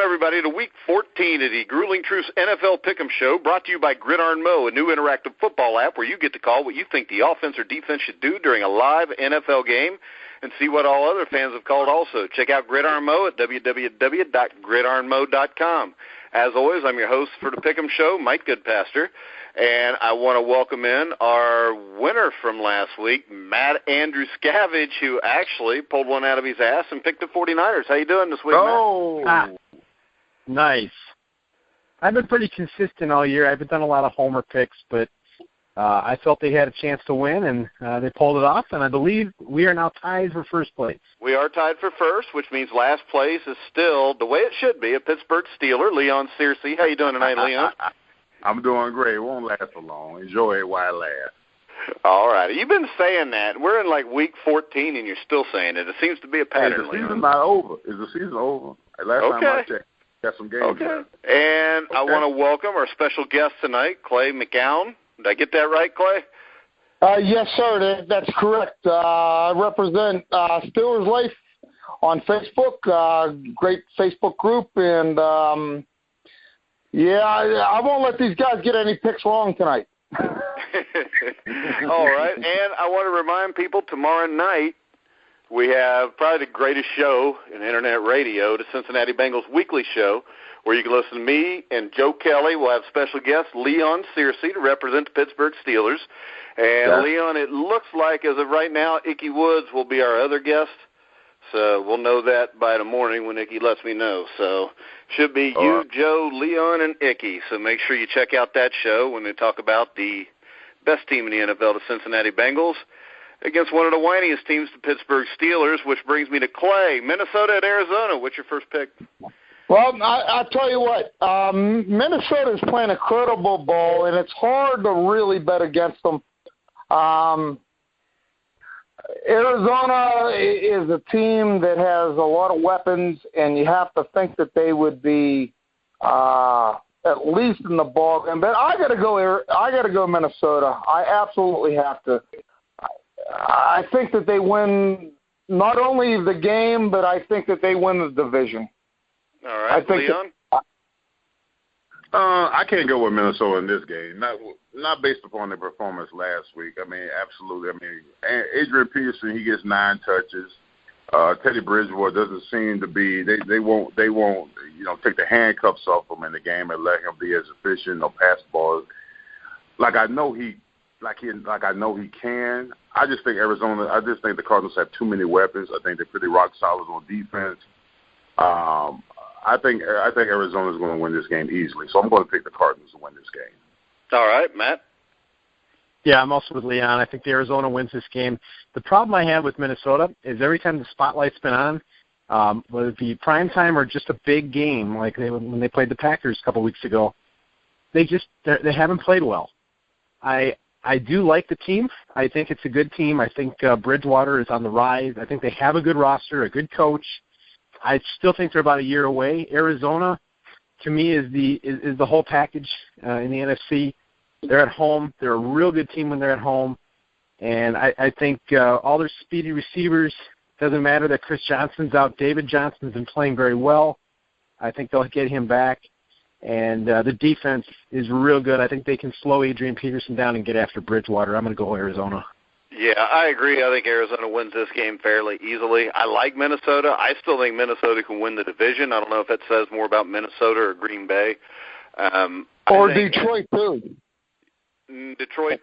everybody, to Week 14 of the Grueling Truths NFL Pick'em Show, brought to you by Gridiron Mo, a new interactive football app where you get to call what you think the offense or defense should do during a live NFL game and see what all other fans have called also. Check out Gridiron Mo at www.gridironmo.com. As always, I'm your host for the Pick'em Show, Mike Goodpaster, and I want to welcome in our winner from last week, Matt Andruscavage, who actually pulled one out of his ass and picked the 49ers. How you doing this week, Matt? Nice. I've been pretty consistent all year. I haven't done a lot of homer picks, but I felt they had a chance to win, and they pulled it off, and I believe we are now tied for first place. We are tied for first, which means last place is still the way it should be, a Pittsburgh Steeler, Leon Searcy. How you doing tonight, Leon? I'm doing great. It won't last so long. Enjoy it while it lasts. All right. You've been saying that. We're in like week 14, and you're still saying it. It seems to be a pattern, Leon. The season's not over. Is the season over? Last time I checked, got some games. Okay. And I want to welcome our special guest tonight, Clay McCown. Did I get that right, Clay? Yes, sir. That's correct. I represent Steelers Life on Facebook, great Facebook group, and I won't let these guys get any picks wrong tonight. All right, and I want to remind people tomorrow night we have probably the greatest show in internet radio, the Cincinnati Bengals Weekly Show, where you can listen to me and Joe Kelly. We'll have special guest Leon Searcy to represent the Pittsburgh Steelers. And, Leon, it looks like as of right now, Icky Woods will be our other guest. So we'll know that by the morning when Icky lets me know. So should be you, Joe, Leon, and Icky. So make sure you check out that show when they talk about the best team in the NFL, the Cincinnati Bengals, against one of the whiniest teams, the Pittsburgh Steelers, which brings me to Clay. Minnesota at Arizona. What's your first pick? Well, I'll tell you what. Minnesota is playing a credible ball, and it's hard to really bet against them. Arizona is a team that has a lot of weapons, and you have to think that they would be at least in the ballgame. But I got to go Minnesota. I absolutely have to. I think that they win not only the game, but I think that they win the division. All right, Leon? I can't go with Minnesota in this game, not based upon their performance last week. I mean, absolutely. I mean, Adrian Peterson, he gets 9 touches. Teddy Bridgewater doesn't seem to be. They won't take the handcuffs off him in the game and let him be as efficient or pass the ball like I know he can. I just think the Cardinals have too many weapons. I think they're pretty rock solid on defense. I think Arizona's going to win this game easily, so I'm going to pick the Cardinals to win this game. All right, Matt? Yeah, I'm also with Leon. I think the Arizona wins this game. The problem I have with Minnesota is every time the spotlight's been on, whether it be prime time or just a big game, like when they played the Packers a couple weeks ago, they haven't played well. I do like the team. I think it's a good team. I think Bridgewater is on the rise. I think they have a good roster, a good coach. I still think they're about a year away. Arizona, to me, is the whole package in the NFC. They're at home. They're a real good team when they're at home. And I think all their speedy receivers, doesn't matter that Chris Johnson's out. David Johnson's been playing very well. I think they'll get him back. And the defense is real good. I think they can slow Adrian Peterson down and get after Bridgewater. I'm going to go Arizona. Yeah, I agree. I think Arizona wins this game fairly easily. I like Minnesota. I still think Minnesota can win the division. I don't know if that says more about Minnesota or Green Bay. Or Detroit, too. Detroit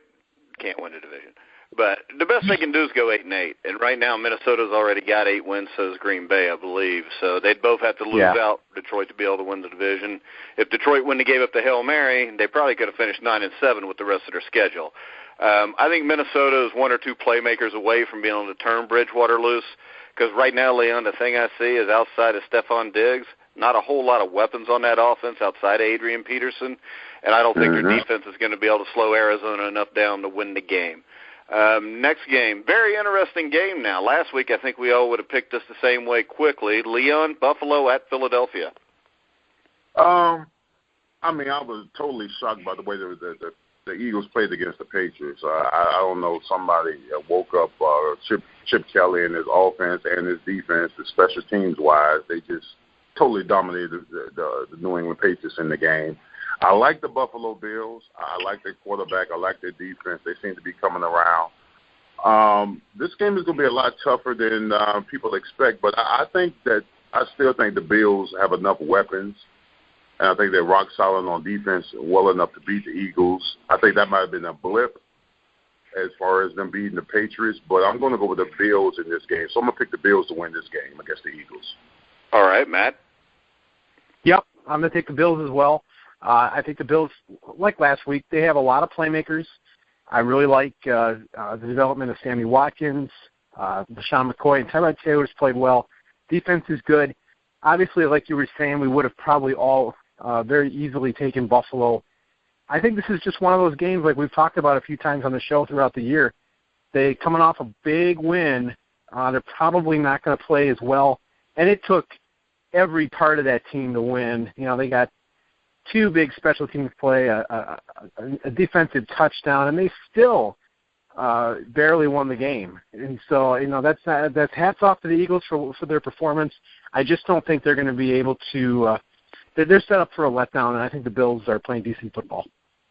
can't win the division. But the best they can do is go 8-8. And right now, Minnesota's already got 8 wins, so does Green Bay, I believe. So they'd both have to lose out, Detroit, to be able to win the division. If Detroit wouldn't have gave up the Hail Mary, they probably could have finished 9-7 with the rest of their schedule. I think Minnesota is 1 or 2 playmakers away from being able to turn Bridgewater loose. Because right now, Leon, the thing I see is outside of Stephon Diggs, not a whole lot of weapons on that offense outside of Adrian Peterson. And I don't think their defense is going to be able to slow Arizona enough down to win the game. Next game, very interesting game now. Last week, I think we all would have picked this the same way quickly. Leon, Buffalo at Philadelphia. I was totally shocked by the way the Eagles played against the Patriots. I don't know, somebody woke up Chip Kelly and his offense and his defense, the special teams-wise. They just totally dominated the New England Patriots in the game. I like the Buffalo Bills. I like their quarterback. I like their defense. They seem to be coming around. This game is going to be a lot tougher than people expect, but I still think the Bills have enough weapons, and I think they're rock solid on defense, well enough to beat the Eagles. I think that might have been a blip as far as them beating the Patriots, but I'm going to go with the Bills in this game. So I'm going to pick the Bills to win this game against the Eagles. All right, Matt? Yep, I'm going to take the Bills as well. I think the Bills, like last week, they have a lot of playmakers. I really like the development of Sammy Watkins, LaShawn McCoy, and Tyrod Taylor's played well. Defense is good. Obviously, like you were saying, we would have probably all very easily taken Buffalo. I think this is just one of those games like we've talked about a few times on the show throughout the year. They coming off a big win. They're probably not going to play as well. And it took every part of that team to win. You know, they got two big special teams play, a defensive touchdown, and they still barely won the game. And so, you know, that's hats off to the Eagles for their performance. I just don't think they're going to be able to they're set up for a letdown, and I think the Bills are playing decent football.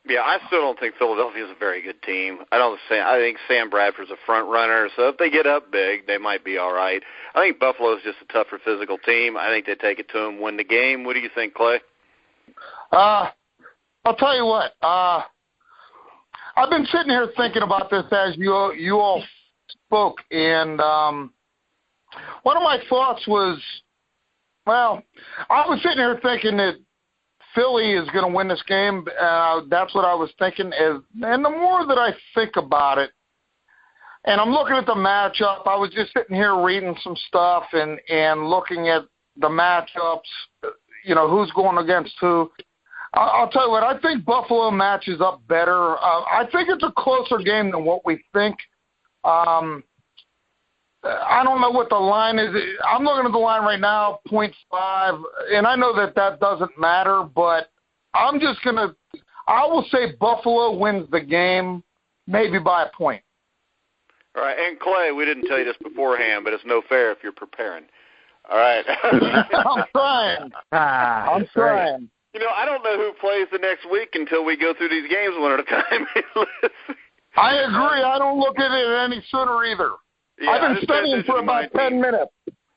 Yeah, I still don't think Philadelphia is a very good team. I think Sam Bradford's a front runner, so if they get up big, they might be all right. I think Buffalo's just a tougher physical team. I think they take it to them, win the game. What do you think, Clay? I'll tell you what. I've been sitting here thinking about this as you all spoke, and one of my thoughts was, well, I was sitting here thinking that Philly is going to win this game. That's what I was thinking. And the more that I think about it, and I'm looking at the matchup, I was just sitting here reading some stuff and looking at the matchups, you know, who's going against who. I'll tell you what, I think Buffalo matches up better. I think it's a closer game than what we think. I don't know what the line is. I'm looking at the line right now, 0.5, and I know that doesn't matter, but I will say Buffalo wins the game, maybe by a point. All right, and Clay, we didn't tell you this beforehand, but it's no fair if you're preparing. All right. I'm trying. I'm trying. You know, I don't know who plays the next week until we go through these games one at a time. I agree. I don't look at it any sooner either. Yeah, I've been studying for about 10 minutes.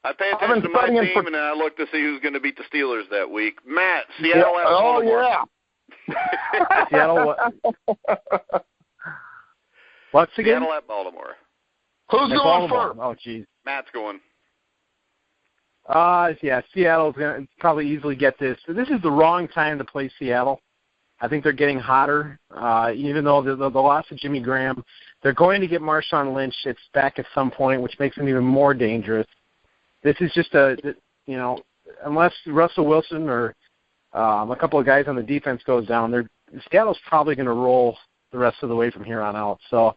I pay attention to my team, and I look to see who's going to beat the Steelers that week. Matt, Seattle at Baltimore. Yeah. Seattle. What's again? Seattle at Baltimore. Who's going first? Oh, geez. Matt's going. Yeah, Seattle's going to probably easily get this. So this is the wrong time to play Seattle. I think they're getting hotter, even though the loss of Jimmy Graham. They're going to get Marshawn Lynch back at some point, which makes them even more dangerous. This is just unless Russell Wilson or a couple of guys on the defense goes down, Seattle's probably going to roll the rest of the way from here on out. So,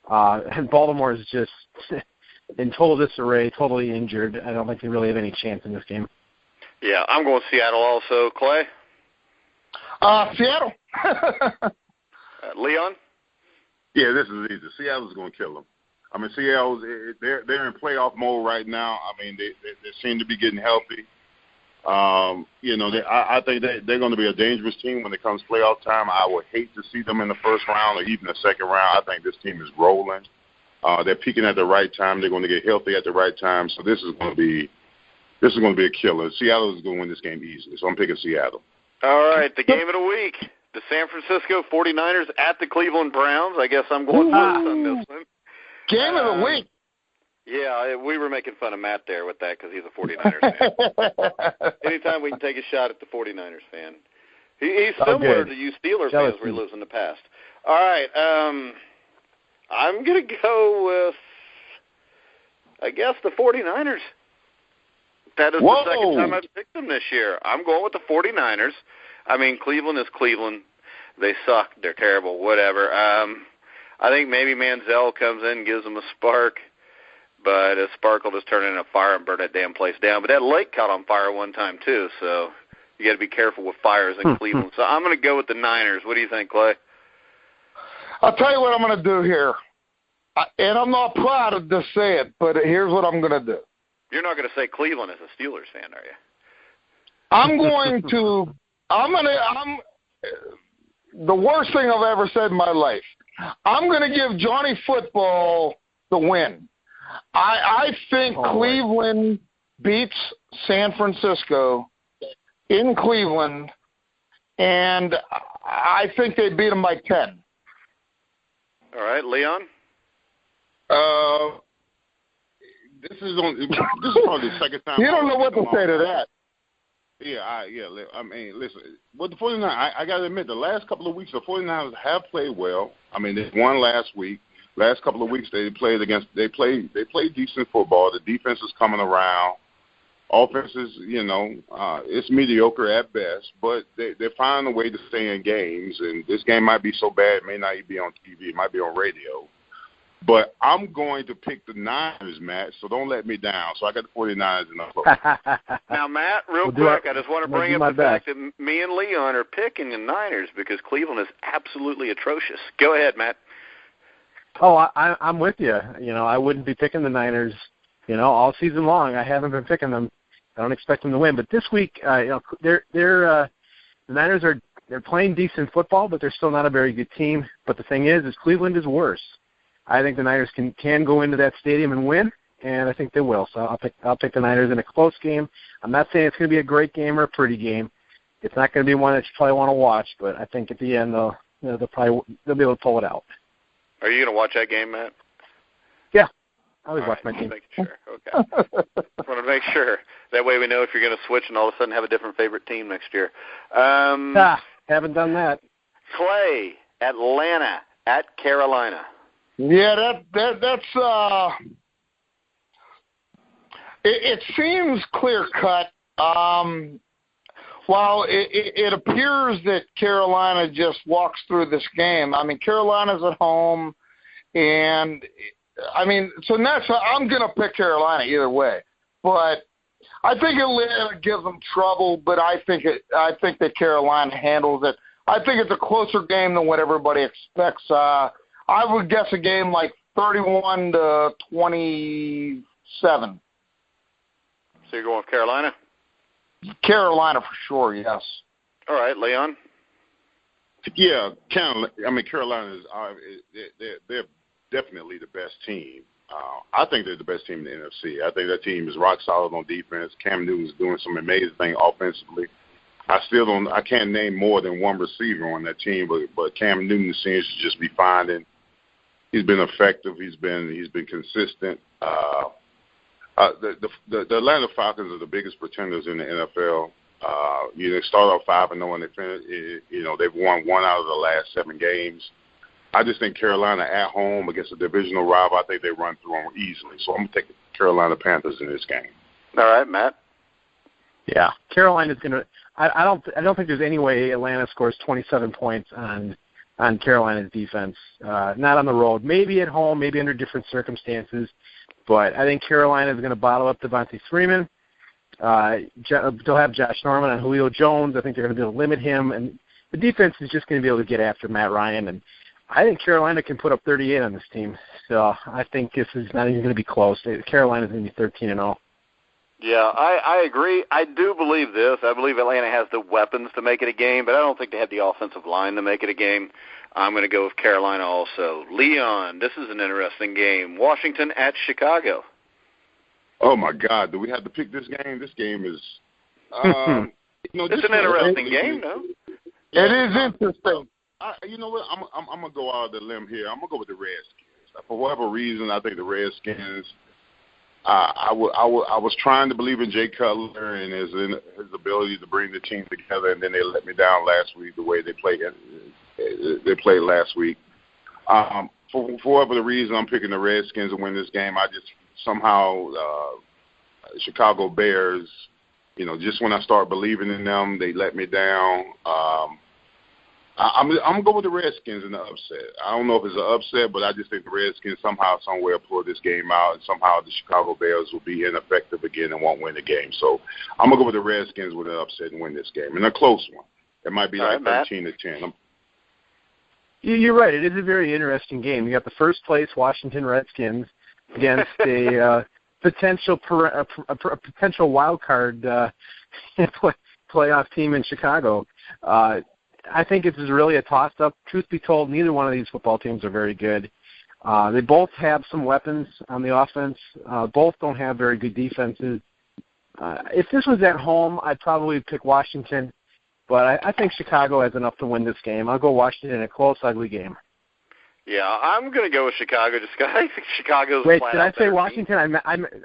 and Baltimore is just in total disarray, totally injured. I don't think they really have any chance in this game. Yeah, I'm going Seattle also. Clay? Seattle. Leon? Yeah, this is easy. Seattle's going to kill them. I mean, Seattle's they're in playoff mode right now. I mean, they seem to be getting healthy. I think they're going to be a dangerous team when it comes playoff time. I would hate to see them in the first round or even the second round. I think this team is rolling. They're peaking at the right time. They're going to get healthy at the right time. So this is going to be a killer. Seattle is going to win this game easily. So I'm picking Seattle. All right, the game of the week. The San Francisco 49ers at the Cleveland Browns. I guess I'm going first on this one. Game of the week. Yeah, we were making fun of Matt there with that because he's a 49ers fan. Anytime we can take a shot at the 49ers fan. He's similar to you Steelers fans where he lives in the past. All right, I'm going to go with, I guess, the 49ers. That is the second time I've picked them this year. I'm going with the 49ers. I mean, Cleveland is Cleveland. They suck. They're terrible. Whatever. I think maybe Manziel comes in and gives them a spark, but a spark will just turn into a fire and burn that damn place down. But that lake caught on fire one time, too, so you got to be careful with fires in Cleveland. So I'm going to go with the Niners. What do you think, Clay? I'll tell you what I'm going to do here. And I'm not proud to say it, but here's what I'm going to do. You're not going to say Cleveland as a Steelers fan, are you? the worst thing I've ever said in my life. I'm going to give Johnny Football the win. I think Cleveland beats San Francisco in Cleveland, and I think they beat them by 10. All right, Leon? This is probably the second time. You don't know what to say to that. Yeah, I mean, listen, with the 49ers, I got to admit, the last couple of weeks, the 49ers have played well. I mean, they won last week. Last couple of weeks, they played decent football. The defense is coming around. Offense is, it's mediocre at best, but they're finding a way to stay in games. And this game might be so bad, it may not even be on TV. It might be on radio. But I'm going to pick the Niners, Matt, so don't let me down. So I got the 49ers in the close. Now, Matt, real quick, I just want to bring up the fact that me and Leon are picking the Niners because Cleveland is absolutely atrocious. Go ahead, Matt. Oh, I'm with you. I wouldn't be picking the Niners, all season long. I haven't been picking them. I don't expect them to win. But this week, the Niners they're playing decent football, but they're still not a very good team. But the thing is Cleveland is worse. I think the Niners can go into that stadium and win, and I think they will. So I'll pick the Niners in a close game. I'm not saying it's going to be a great game or a pretty game. It's not going to be one that you probably want to watch, but I think at the end they'll be able to pull it out. Are you going to watch that game, Matt? Yeah, I always watch my team. Making sure. Okay. Want to make sure. That way we know if you're going to switch and all of a sudden have a different favorite team next year. Haven't done that. Clay, Atlanta at Carolina. Yeah, that's it seems clear cut. While it appears that Carolina just walks through this game. I mean, Carolina's at home, and so I'm going to pick Carolina either way. But I think Atlanta gives them trouble. But I think that Carolina handles it. I think it's a closer game than what everybody expects. I would guess a game like 31-27. So you're going with Carolina? Carolina for sure, yes. All right, Leon? Yeah, Carolina is they're definitely the best team. I think they're the best team in the NFC. I think that team is rock solid on defense. Cam Newton's doing some amazing things offensively. I can't name more than one receiver on that team, but Cam Newton seems to just be finding. He's been effective. He's been consistent. The Atlanta Falcons are the biggest pretenders in the NFL. They start off 5-0 and they finish. They've won 1 out of the last 7 games. I just think Carolina at home against a divisional rival, I think they run through them easily. So I'm going to take the Carolina Panthers in this game. All right, Matt. Yeah, Carolina's going to. I don't think there's any way Atlanta scores 27 points on Carolina's defense. Not on the road. Maybe at home, maybe under different circumstances. But I think Carolina is going to bottle up Devontae Freeman. They'll have Josh Norman on Julio Jones. I think they're going to be able to limit him. And the defense is just going to be able to get after Matt Ryan. And I think Carolina can put up 38 on this team. So I think this is not even going to be close. Carolina's going to be 13-0. Yeah, I agree. I do believe this. I believe Atlanta has the weapons to make it a game, but I don't think they have the offensive line to make it a game. I'm going to go with Carolina also. Leon, this is an interesting game. Washington at Chicago. Oh, my God. Do we have to pick this game? This game is it's an interesting game, though. It is interesting. You know what? I'm going to go out of the limb here. I'm going to go with the Redskins. For whatever reason, I think the Redskins I was trying to believe in Jay Cutler and his ability to bring the team together, and then they let me down last week the way they played last week. For whatever the reason, I'm picking the Redskins to win this game. I just somehow Chicago Bears, just when I start believing in them, they let me down. I'm going to go with the Redskins in the upset. I don't know if it's an upset, but I just think the Redskins somehow, somewhere pull this game out, and somehow the Chicago Bears will be ineffective again and won't win the game. So I'm going to go with the Redskins with an upset and win this game. And a close one. It might be like 13-10. You're right. It is a very interesting game. You got the first place Washington Redskins against a potential wild card playoff team in Chicago. I think this is really a toss-up. Truth be told, neither one of these football teams are very good. They both have some weapons on the offense. Both don't have very good defenses. If this was at home, I'd probably pick Washington, but I think Chicago has enough to win this game. I'll go Washington in a close, ugly game. Yeah, I'm going to go with Chicago just because I think Chicago's Wait, flat did I say team. Washington?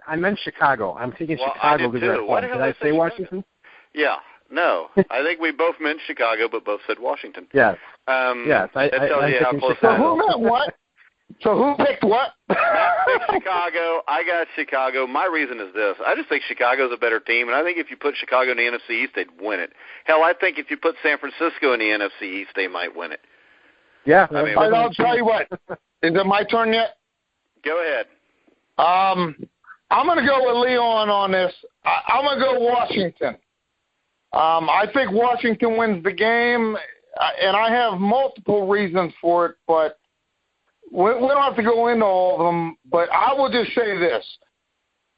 I meant Chicago. I'm taking Chicago because they're at home. Did I say Washington? Yeah, no. I think we both meant Chicago, but both said Washington. Yes. Yes. I tell you how close So who meant what? So who picked what? Matt picked Chicago. I got Chicago. My reason is this. I just think Chicago's a better team, and I think if you put Chicago in the NFC East, they'd win it. Hell, I think if you put San Francisco in the NFC East, they might win it. Yeah. I mean, I'll tell you what. Is it my turn yet? Go ahead. I'm going to go with Leon on this. I'm going to go Washington. I think Washington wins the game, and I have multiple reasons for it, but we don't have to go into all of them. But I will just say this.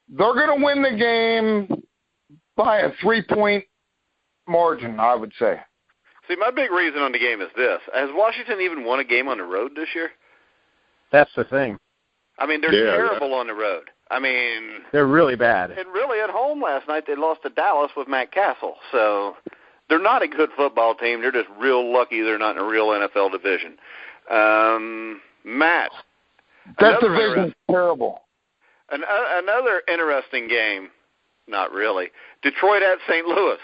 They're going to win the game by a 3-point margin, I would say. See, my big reason on the game is this. Has Washington even won a game on the road this year? That's the thing. I mean, they're terrible on the road. I mean, they're really bad. And really, at home last night, they lost to Dallas with Matt Castle. So they're not a good football team. They're just real lucky they're not in a real NFL division. Matt. That division's terrible. Another interesting game. Not really. Detroit at St. Louis.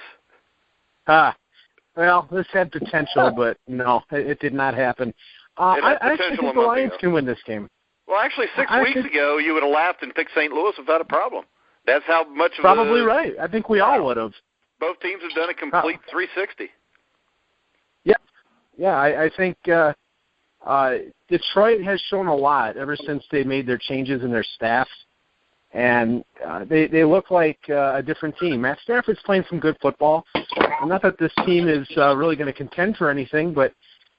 Well, this had potential, but no, it did not happen. I actually think the Lions can win this game. Well, actually, 6 weeks ago, you would have laughed and picked St. Louis without a problem. That's how much of Probably right. I think we all would have. Both teams have done a complete 360. Yeah, I think Detroit has shown a lot ever since they made their changes in their staff, and they look like a different team. Matt Stafford's playing some good football. Not that this team is really going to contend for anything, but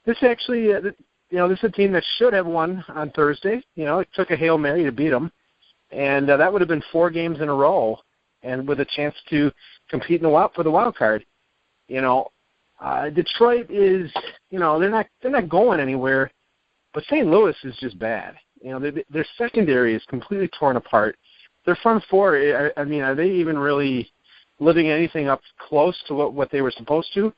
this actually, this is a team that should have won on Thursday. It took a Hail Mary to beat them, and that would have been 4 games in a row, and with a chance to compete for the wild card. Detroit is, they're not going anywhere, but St. Louis is just bad. Their secondary is completely torn apart. Their front four, are they even really living anything up close to what they were supposed to?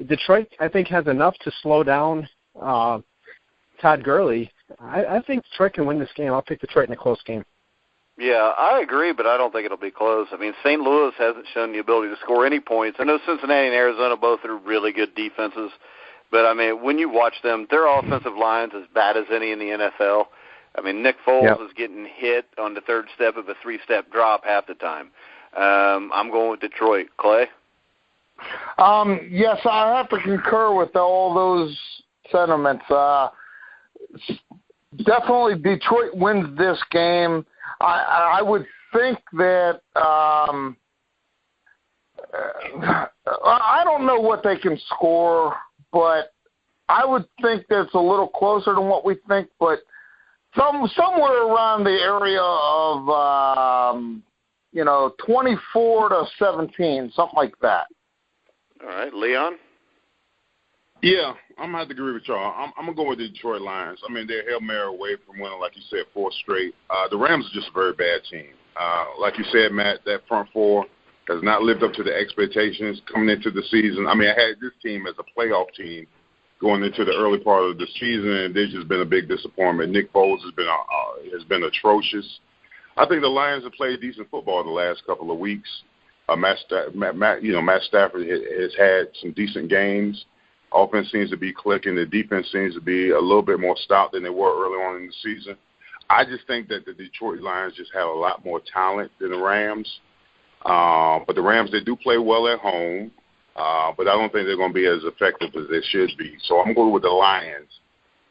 Detroit, I think, has enough to slow down Todd Gurley. I think Detroit can win this game. I'll pick Detroit in a close game. Yeah, I agree, but I don't think it'll be close. I mean, St. Louis hasn't shown the ability to score any points. I know Cincinnati and Arizona both are really good defenses, but, I mean, when you watch them, their offensive line's as bad as any in the NFL. I mean, Nick Foles is getting hit on the third step of a 3-step drop half the time. I'm going with Detroit. Clay? Yes, I have to concur with all those sentiments. Definitely Detroit wins this game. I would think that I don't know what they can score, but I would think that's a little closer than what we think, but somewhere around the area of 24-17, something like that. All right, Leon? Yeah, I'm going to have to agree with y'all. I'm going to go with the Detroit Lions. I mean, they're Hail Mary away from winning, like you said, 4 straight. The Rams are just a very bad team. Like you said, Matt, that front four has not lived up to the expectations coming into the season. I mean, I had this team as a playoff team going into the early part of the season, and they've just been a big disappointment. Nick Foles has been atrocious. I think the Lions have played decent football the last couple of weeks. Matt Stafford has had some decent games. Offense seems to be clicking. The defense seems to be a little bit more stout than they were early on in the season. I just think that the Detroit Lions just have a lot more talent than the Rams. But the Rams, they do play well at home, but I don't think they're going to be as effective as they should be. So I'm going with the Lions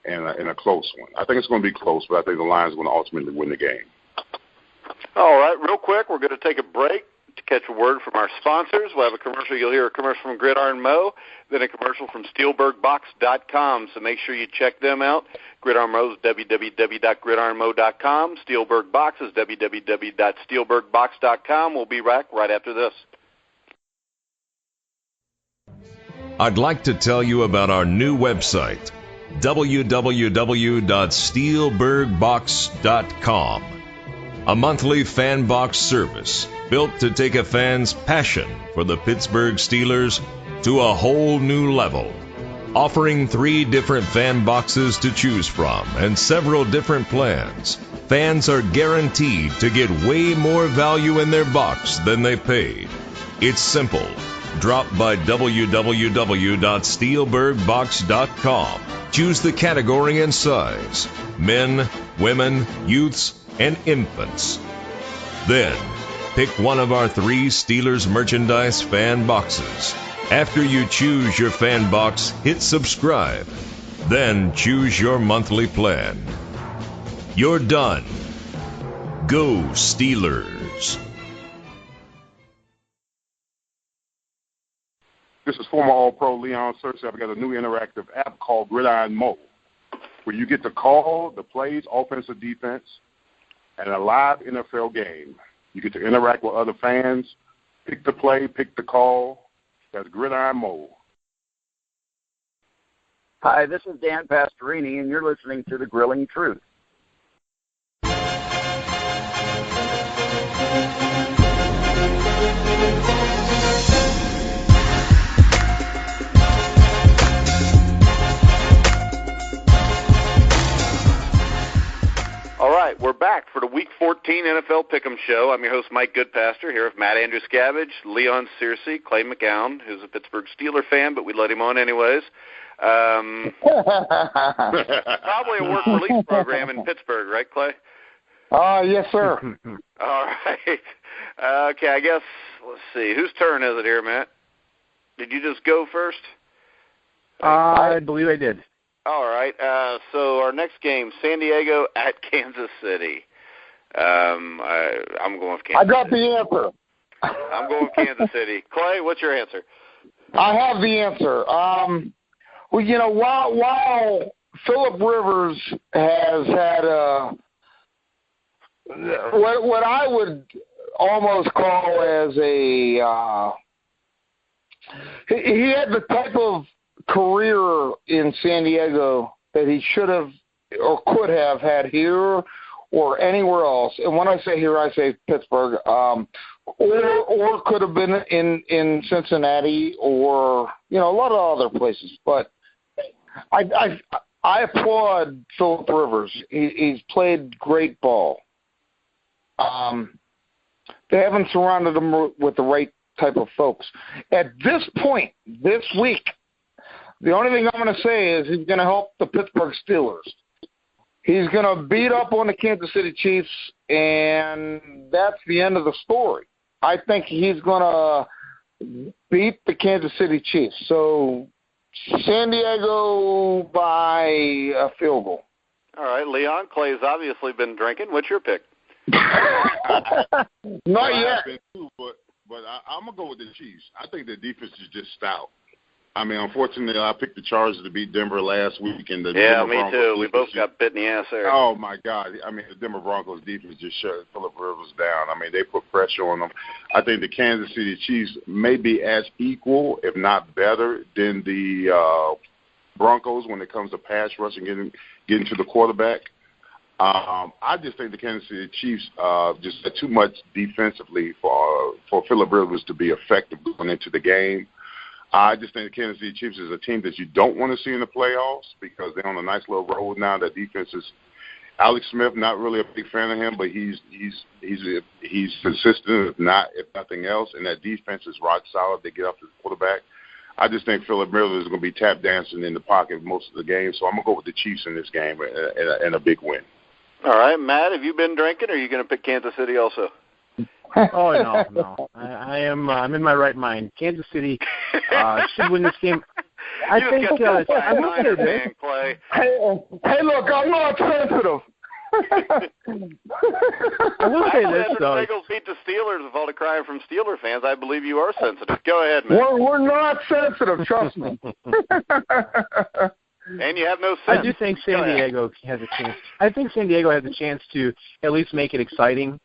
in a close one. I think it's going to be close, but I think the Lions are going to ultimately win the game. All right, real quick, we're going to take a break to catch a word from our sponsors. We'll have a commercial. You'll hear a commercial from Gridiron Mo, then a commercial from SteelbergBox.com. So make sure you check them out. Gridiron Mo is www.gridironmo.com. Steelberg Box is www.steelbergbox.com. We'll be back right after this. I'd like to tell you about our new website, www.steelbergbox.com. A monthly fan box service built to take a fan's passion for the Pittsburgh Steelers to a whole new level. Offering 3 different fan boxes to choose from and several different plans, fans are guaranteed to get way more value in their box than they paid. It's simple. Drop by www.steelbergbox.com. Choose the category and size: men, women, youths, and infants. Then, pick one of our 3 Steelers merchandise fan boxes. After you choose your fan box, hit subscribe. Then choose your monthly plan. You're done. Go Steelers. This is former All-Pro Leon Searcy. I've got a new interactive app called Gridiron Mode, where you get to call the plays, offense or defense, and a live NFL game. You get to interact with other fans, pick the play, pick the call. That's Gridiron Mode. Hi, this is Dan Pastorini, and you're listening to The Grilling Truth. All right, we're back for the Week 14 NFL Pick'em Show. I'm your host, Mike Goodpaster, here with Matt Andruscavage, Leon Searcy, Clay McCown, who's a Pittsburgh Steeler fan, but we let him on anyways. Probably a work release program in Pittsburgh, right, Clay? Yes, sir. All right. Okay, I guess, let's see. Whose turn is it here, Matt? Did you just go first? I believe I did. All right. So our next game, San Diego at Kansas City. I'm going with Kansas City. I got the answer. I'm going with Kansas City. Clay, what's your answer? I have the answer. Well, you know, while Phillip Rivers has had what I would almost call as a he had the type of career in San Diego that he should have or could have had here or anywhere else. And when I say here, I say Pittsburgh, or could have been in Cincinnati or, you know, a lot of other places. But I applaud Phillip Rivers. He's played great ball. They haven't surrounded him with the right type of folks. At this point, this week, the only thing I'm going to say is he's going to help the Pittsburgh Steelers. He's going to beat up on the Kansas City Chiefs, and that's the end of the story. I think he's going to beat the Kansas City Chiefs. So San Diego by a field goal. All right, Leon, Clay's obviously been drinking. What's your pick? Not yet. But I'm going to go with the Chiefs. I think the defense is just stout. I mean, unfortunately, I picked the Chargers to beat Denver last week. And the yeah, Denver me Broncos too. We both got bit in the ass there. Oh, my God. I mean, the Denver Broncos defense just shut Phillip Rivers down. I mean, they put pressure on them. I think the Kansas City Chiefs may be as equal, if not better, than the Broncos when it comes to pass rush and getting to the quarterback. I just think the Kansas City Chiefs just did too much defensively for Phillip Rivers to be effective going into the game. I just think the Kansas City Chiefs is a team that you don't want to see in the playoffs because they're on a nice little road now. That defense is Alex Smith. Not really a big fan of him, but he's consistent, if nothing else. And that defense is rock solid. They get up to the quarterback. I just think Phillip Rivers is going to be tap dancing in the pocket most of the game. So I'm going to go with the Chiefs in this game and a big win. All right, Matt, have you been drinking, or are you going to pick Kansas City also? Oh, no. I'm in my right mind. Kansas City should win this game. I will say this. Clay. Hey, look, I'm not sensitive. I will say this, though. If the Bengals beat the Steelers with all the crying from Steeler fans, I believe you are sensitive. Go ahead, Matt. We're not sensitive, trust me. And you have no sense. I do think San Diego has a chance. I think San Diego has a chance to at least make it exciting.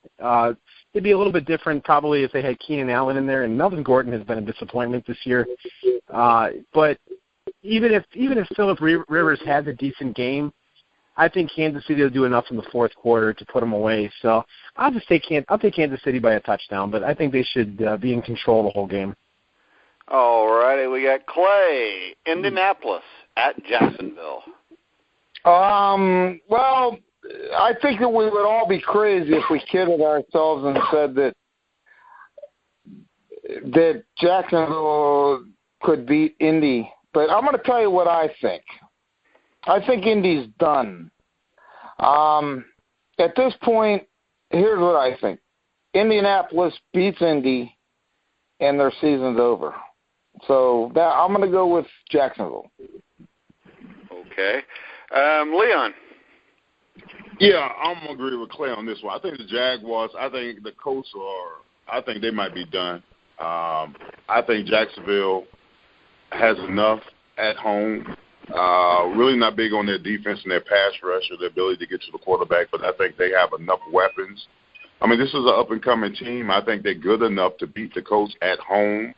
It'd be a little bit different probably if they had Keenan Allen in there, and Melvin Gordon has been a disappointment this year. But even if Phillip Rivers has a decent game, I think Kansas City will do enough in the fourth quarter to put them away. So I'll take Kansas City by a touchdown, but I think they should be in control the whole game. All righty, we got Clay, Indianapolis at Jacksonville. Well, I think that we would all be crazy if we kidded ourselves and said that Jacksonville could beat Indy. But I'm going to tell you what I think. I think Indy's done. At this point, here's what I think. Indianapolis beats Indy, and their season's over. So I'm going to go with Jacksonville. Okay. Leon. Yeah, I'm going to agree with Clay on this one. I think the Jaguars, I think the Colts I think they might be done. I think Jacksonville has enough at home. Really not big on their defense and their pass rush or their ability to get to the quarterback, but I think they have enough weapons. I mean, this is an up-and-coming team. I think they're good enough to beat the Colts at home.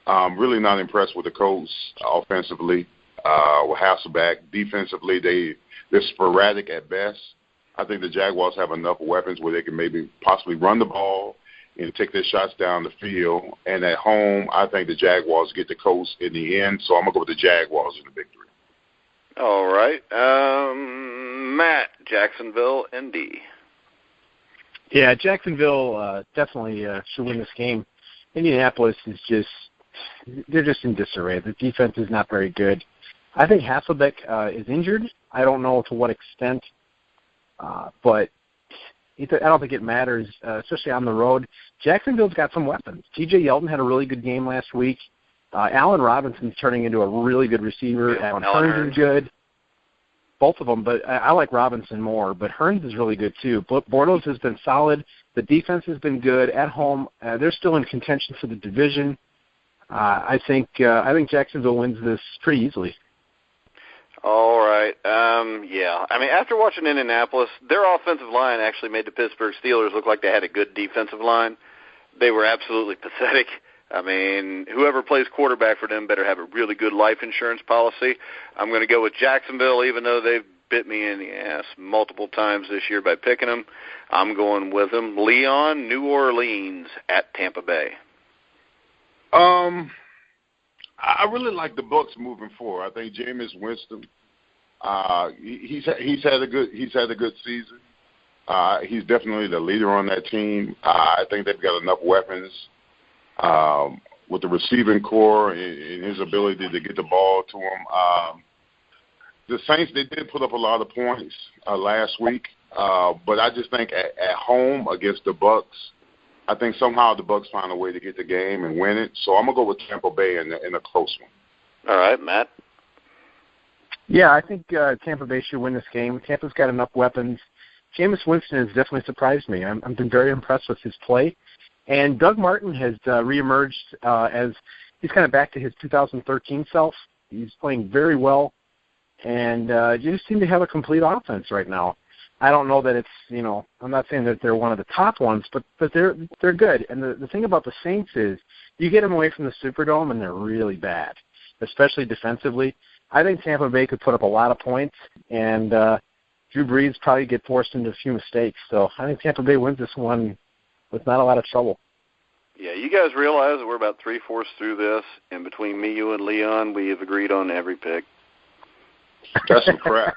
I'm really not impressed with the Colts offensively with Hasselbeck. Defensively, they're sporadic at best. I think the Jaguars have enough weapons where they can maybe possibly run the ball and take their shots down the field. And at home, I think the Jaguars get the Colts in the end, so I'm going to go with the Jaguars in the victory. All right. Matt, Jacksonville, Indy. Yeah, Jacksonville definitely should win this game. Indianapolis is they're just in disarray. The defense is not very good. I think Hasselbeck is injured. I don't know to what extent, but I don't think it matters, especially on the road. Jacksonville's got some weapons. T.J. Yeldon had a really good game last week. Allen Robinson's turning into a really good receiver. Alan Hearns is good. Both of them, but I like Robinson more. But Hearns is really good too. Bortles has been solid. The defense has been good at home. They're still in contention for the division. I think Jacksonville wins this pretty easily. All right. Yeah. I mean, after watching Indianapolis, their offensive line actually made the Pittsburgh Steelers look like they had a good defensive line. They were absolutely pathetic. I mean, whoever plays quarterback for them better have a really good life insurance policy. I'm going to go with Jacksonville, even though they've bit me in the ass multiple times this year by picking them. I'm going with them. Leon, New Orleans at Tampa Bay. I really like the Bucs moving forward. I think Jameis Winston, he's had a good season. He's definitely the leader on that team. I think they've got enough weapons with the receiving core and his ability to get the ball to him. The Saints, they did put up a lot of points last week, but I just think at home against the Bucs, I think somehow the Bucs find a way to get the game and win it. So I'm going to go with Tampa Bay in a close one. All right, Matt. Yeah, I think Tampa Bay should win this game. Tampa's got enough weapons. Jameis Winston has definitely surprised me. I've been very impressed with his play. And Doug Martin has reemerged as he's kind of back to his 2013 self. He's playing very well. And you just seem to have a complete offense right now. I don't know that it's, I'm not saying that they're one of the top ones, but they're good. And the thing about the Saints is you get them away from the Superdome and they're really bad, especially defensively. I think Tampa Bay could put up a lot of points, and Drew Brees probably get forced into a few mistakes. So I think Tampa Bay wins this one with not a lot of trouble. Yeah, you guys realize that we're about 3/4 through this, and between me, you, and Leon, we have agreed on every pick. That's some crap.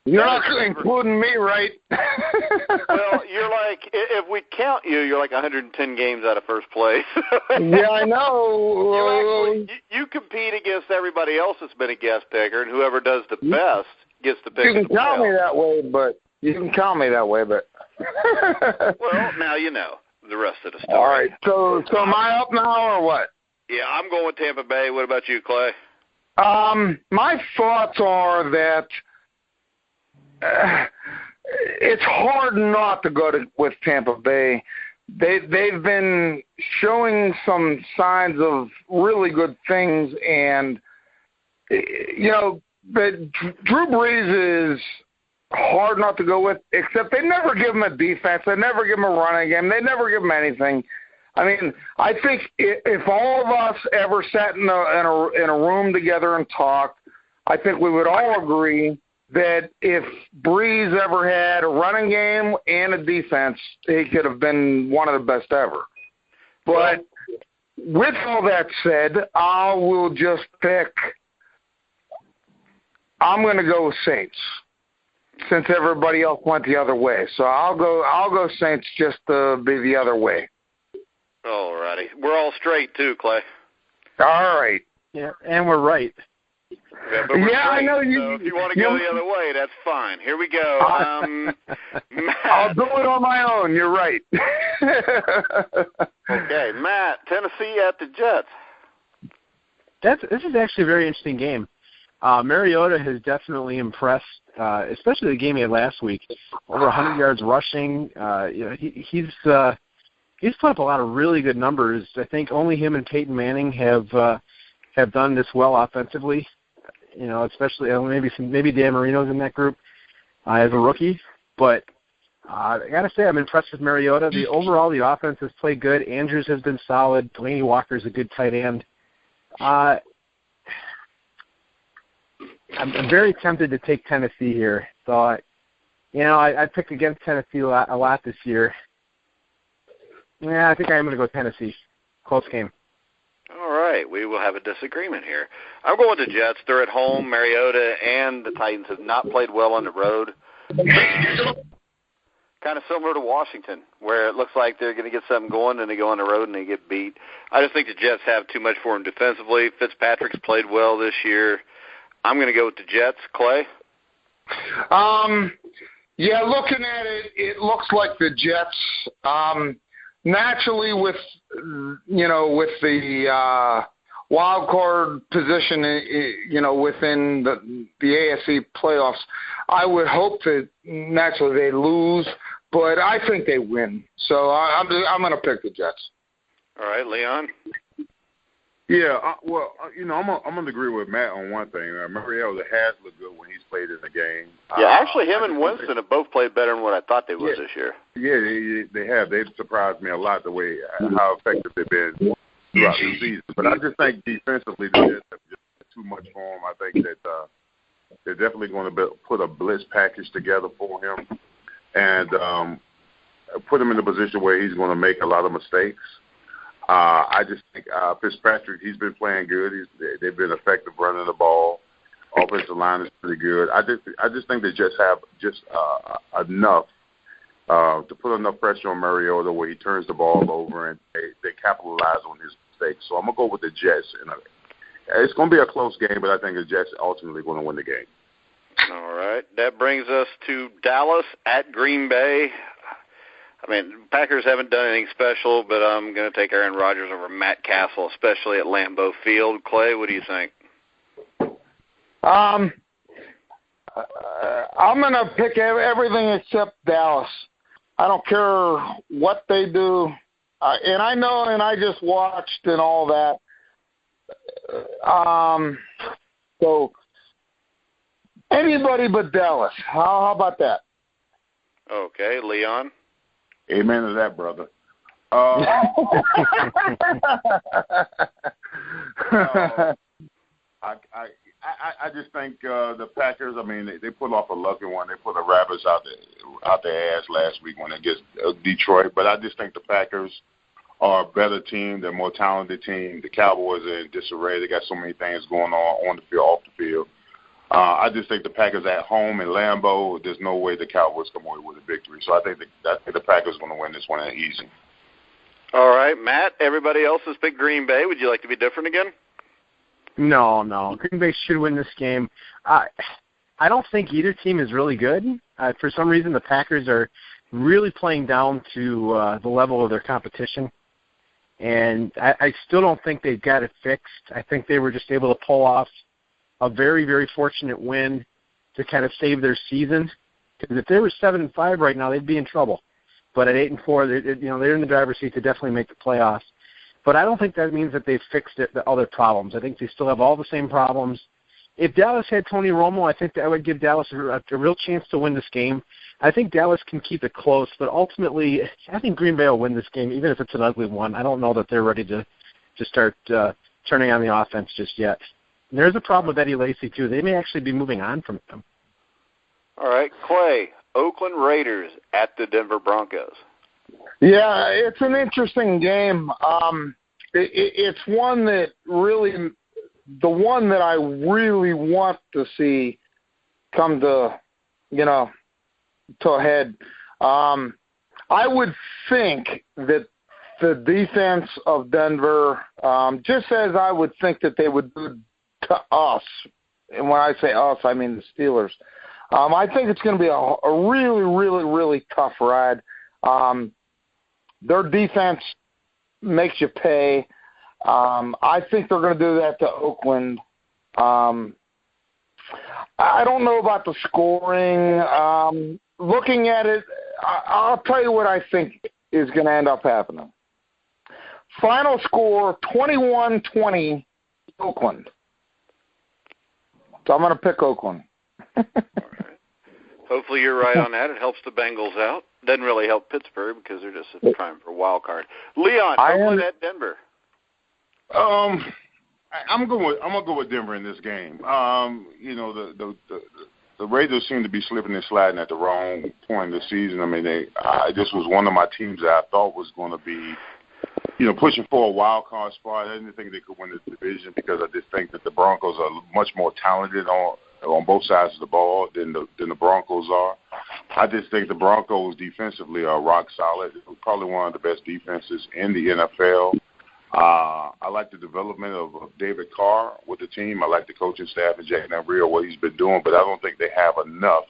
You're not including me, right? Well, you're like, if we count you, you're like 110 games out of first place. Yeah, I know. You compete against everybody else that's been a guest picker, and whoever does the best gets the pick. You can count me that way, but well, now you know the rest of the story. All right. So am I up now or what? Yeah, I'm going with Tampa Bay. What about you, Clay? My thoughts are that it's hard not to go with Tampa Bay. They've been showing some signs of really good things, and but Drew Brees is hard not to go with. Except they never give him a defense, they never give him a running game, they never give him anything. I mean, I think if all of us ever sat in a room together and talked, I think we would all agree that if Breeze ever had a running game and a defense, he could have been one of the best ever. But with all that said, I will just pick. I'm going to go with Saints, since everybody else went the other way. So I'll go Saints just to be the other way. All righty. We're all straight, too, Clay. All right. Yeah, and we're right. Yeah, but we're straight, I know you. So if you want to go the other way, that's fine. Here we go. Matt. I'll do it on my own. You're right. Okay, Matt, Tennessee at the Jets. This is actually a very interesting game. Mariota has definitely impressed, especially the game he had last week. Over 100 yards rushing. He's put up a lot of really good numbers. I think only him and Peyton Manning have done this well offensively. Especially maybe Dan Marino's in that group as a rookie. But I got to say, I'm impressed with Mariota. Overall, the offense has played good. Andrews has been solid. Delaney Walker's a good tight end. I'm very tempted to take Tennessee here. So, I picked against Tennessee a lot this year. Yeah, I think I am going to go Tennessee. Close game. All right, we will have a disagreement here. I'm going with the Jets. They're at home. Mariota and the Titans have not played well on the road. Kind of similar to Washington, where it looks like they're going to get something going, and they go on the road and they get beat. I just think the Jets have too much for them defensively. Fitzpatrick's played well this year. I'm going to go with the Jets. Clay? Yeah, looking at it, it looks like the Jets. Naturally, with the wild card position, within the AFC playoffs, I would hope that naturally they lose, but I think they win. So I'm going to pick the Jets. All right, Leon. Yeah, I'm going to agree with Matt on one thing. Mariota has looked good when he's played in the game. Yeah, actually, him and Winston have both played better than what I thought they would this year. Yeah, they have. They've surprised me a lot the way how effective they've been throughout the season. But I just think defensively they just have too much for him. I think that they're definitely going to put a blitz package together for him and put him in a position where he's going to make a lot of mistakes. I just think Fitzpatrick, he's been playing good. They've been effective running the ball. Offensive line is pretty good. I just think they just have enough to put enough pressure on Mariota where he turns the ball over and they capitalize on his mistakes. So I'm going to go with the Jets. It's going to be a close game, but I think the Jets ultimately going to win the game. All right. That brings us to Dallas at Green Bay. I mean, Packers haven't done anything special, but I'm going to take Aaron Rodgers over Matt Castle, especially at Lambeau Field. Clay, what do you think? I'm going to pick everything except Dallas. I don't care what they do. And I know, and I just watched and all that. So anybody but Dallas. How about that? Okay, Leon? Amen to that, brother. I just think the Packers. I mean, they put off a lucky one. They put a rabbits out their ass last week when against Detroit. But I just think the Packers are a better team. They're a more talented team. The Cowboys are in disarray. They got so many things going on the field, off the field. I just think the Packers at home in Lambeau, there's no way the Cowboys come away with a victory. So I think the Packers are going to win this one easy. All right, Matt, everybody else has picked Green Bay. Would you like to be different again? No. Green Bay should win this game. I don't think either team is really good. For some reason, the Packers are really playing down to the level of their competition. And I still don't think they've got it fixed. I think they were just able to pull off a very, very fortunate win to kind of save their season. Because if they were 7-5 right now, they'd be in trouble. But at 8-4, they're in the driver's seat to definitely make the playoffs. But I don't think that means that they've fixed the other problems. I think they still have all the same problems. if Dallas had Tony Romo, I think that would give Dallas a real chance to win this game. I think Dallas can keep it close, but ultimately, I think Green Bay will win this game, even if it's an ugly one. I don't know that they're ready to start turning on the offense just yet. And there's a problem with Eddie Lacy, too. They may actually be moving on from him. All right, Clay, Oakland Raiders at the Denver Broncos. Yeah, it's an interesting game. It's one that really, the one that I really want to see come to, to a head. I would think that the defense of Denver, just as I would think that they would do to us, and when I say us, I mean the Steelers, I think it's going to be a really, really, really tough ride. Their defense makes you pay. I think they're going to do that to Oakland. I don't know about the scoring. Looking at it, I'll tell you what I think is going to end up happening. Final score, 21-20, Oakland. So I'm going to pick Oakland. All right. Hopefully you're right on that. It helps the Bengals out. Doesn't really help Pittsburgh because they're just trying for a wild card. Leon, Oakland at Denver. I'm gonna go with Denver in this game. The Raiders seem to be slipping and sliding at the wrong point in the season. I mean, this was one of my teams that I thought was going to be, pushing for a wild card spot. I didn't think they could win the division because I just think that the Broncos are much more talented on both sides of the ball than the Broncos are. I just think the Broncos defensively are rock solid. Probably one of the best defenses in the NFL. I like the development of David Carr with the team. I like the coaching staff and Jack Del Rio, what he's been doing, but I don't think they have enough.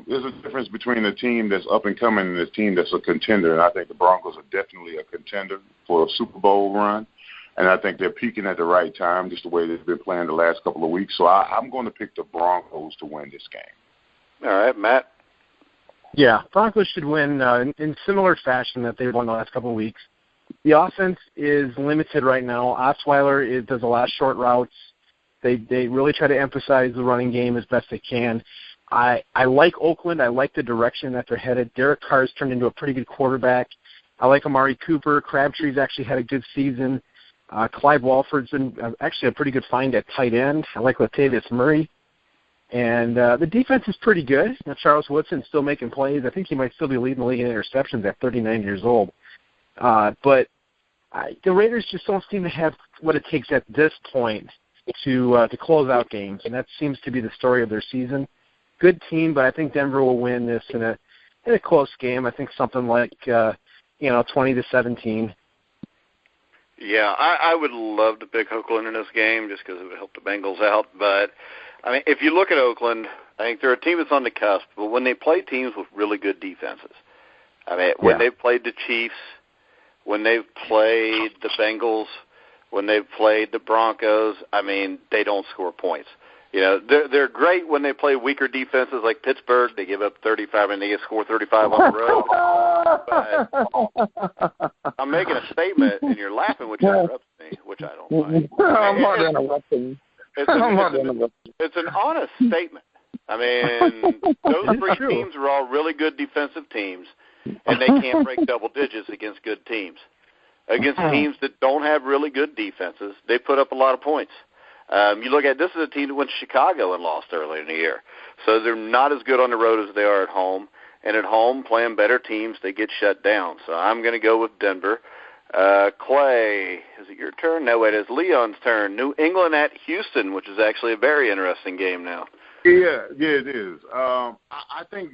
There's a difference between a team that's up and coming and a team that's a contender, and I think the Broncos are definitely a contender for a Super Bowl run, and I think they're peaking at the right time, just the way they've been playing the last couple of weeks. So I'm going to pick the Broncos to win this game. All right, Matt? Yeah, Broncos should win in similar fashion that they've won the last couple of weeks. The offense is limited right now. Osweiler does a lot of short routes. They really try to emphasize the running game as best they can. I like Oakland. I like the direction that they're headed. Derek Carr's turned into a pretty good quarterback. I like Amari Cooper. Crabtree's actually had a good season. Clive Walford's been actually a pretty good find at tight end. I like Latavius Murray. And the defense is pretty good. Charles Woodson's still making plays. I think he might still be leading the league in interceptions at 39 years old. But the Raiders just don't seem to have what it takes at this point to close out games, and that seems to be the story of their season. Good team, but I think Denver will win this in a close game. I think something like 20-17. Yeah, I would love to pick Oakland in this game just because it would help the Bengals out. But, I mean, if you look at Oakland, I think they're a team that's on the cusp. But when they play teams with really good defenses, I mean, when they've played the Chiefs, when they've played the Bengals, when they've played the Broncos, I mean, they don't score points. They're great when they play weaker defenses like Pittsburgh. They give up 35 and they score 35 on the road. But I'm making a statement, and you're laughing, which interrupts me, which I don't like. I'm not interrupting. It's an honest statement. I mean, those three teams are all really good defensive teams, and they can't break double digits against good teams. Against teams that don't have really good defenses, they put up a lot of points. You look at this is a team that went to Chicago and lost earlier in the year. So they're not as good on the road as they are at home. And at home, playing better teams, they get shut down. So I'm going to go with Denver. Clay, is it your turn? No, it is Leon's turn. New England at Houston, which is actually a very interesting game now. Yeah, it is. I think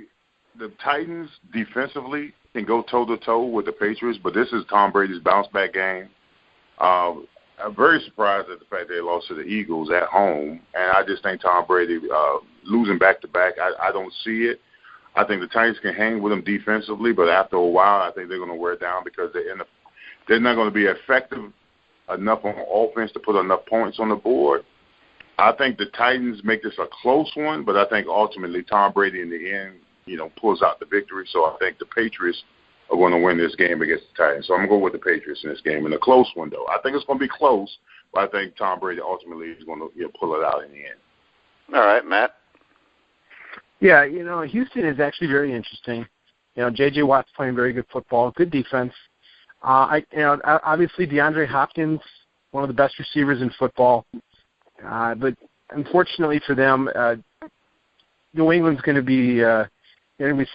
the Titans defensively can go toe-to-toe with the Patriots, but this is Tom Brady's bounce-back game. I'm very surprised at the fact they lost to the Eagles at home, and I just think Tom Brady losing back-to-back, I don't see it. I think the Titans can hang with them defensively, but after a while, I think they're going to wear down because they're not going to be effective enough on offense to put enough points on the board. I think the Titans make this a close one, but I think ultimately Tom Brady in the end, pulls out the victory. So I think the Patriots are going to win this game against the Titans. So I'm going to go with the Patriots in this game. In a close one, though. I think it's going to be close, But I think Tom Brady ultimately is going to pull it out in the end. All right, Matt. Yeah, Houston is actually very interesting. J.J. Watt's playing very good football, good defense. Obviously DeAndre Hopkins, one of the best receivers in football. But unfortunately for them, New England's going to be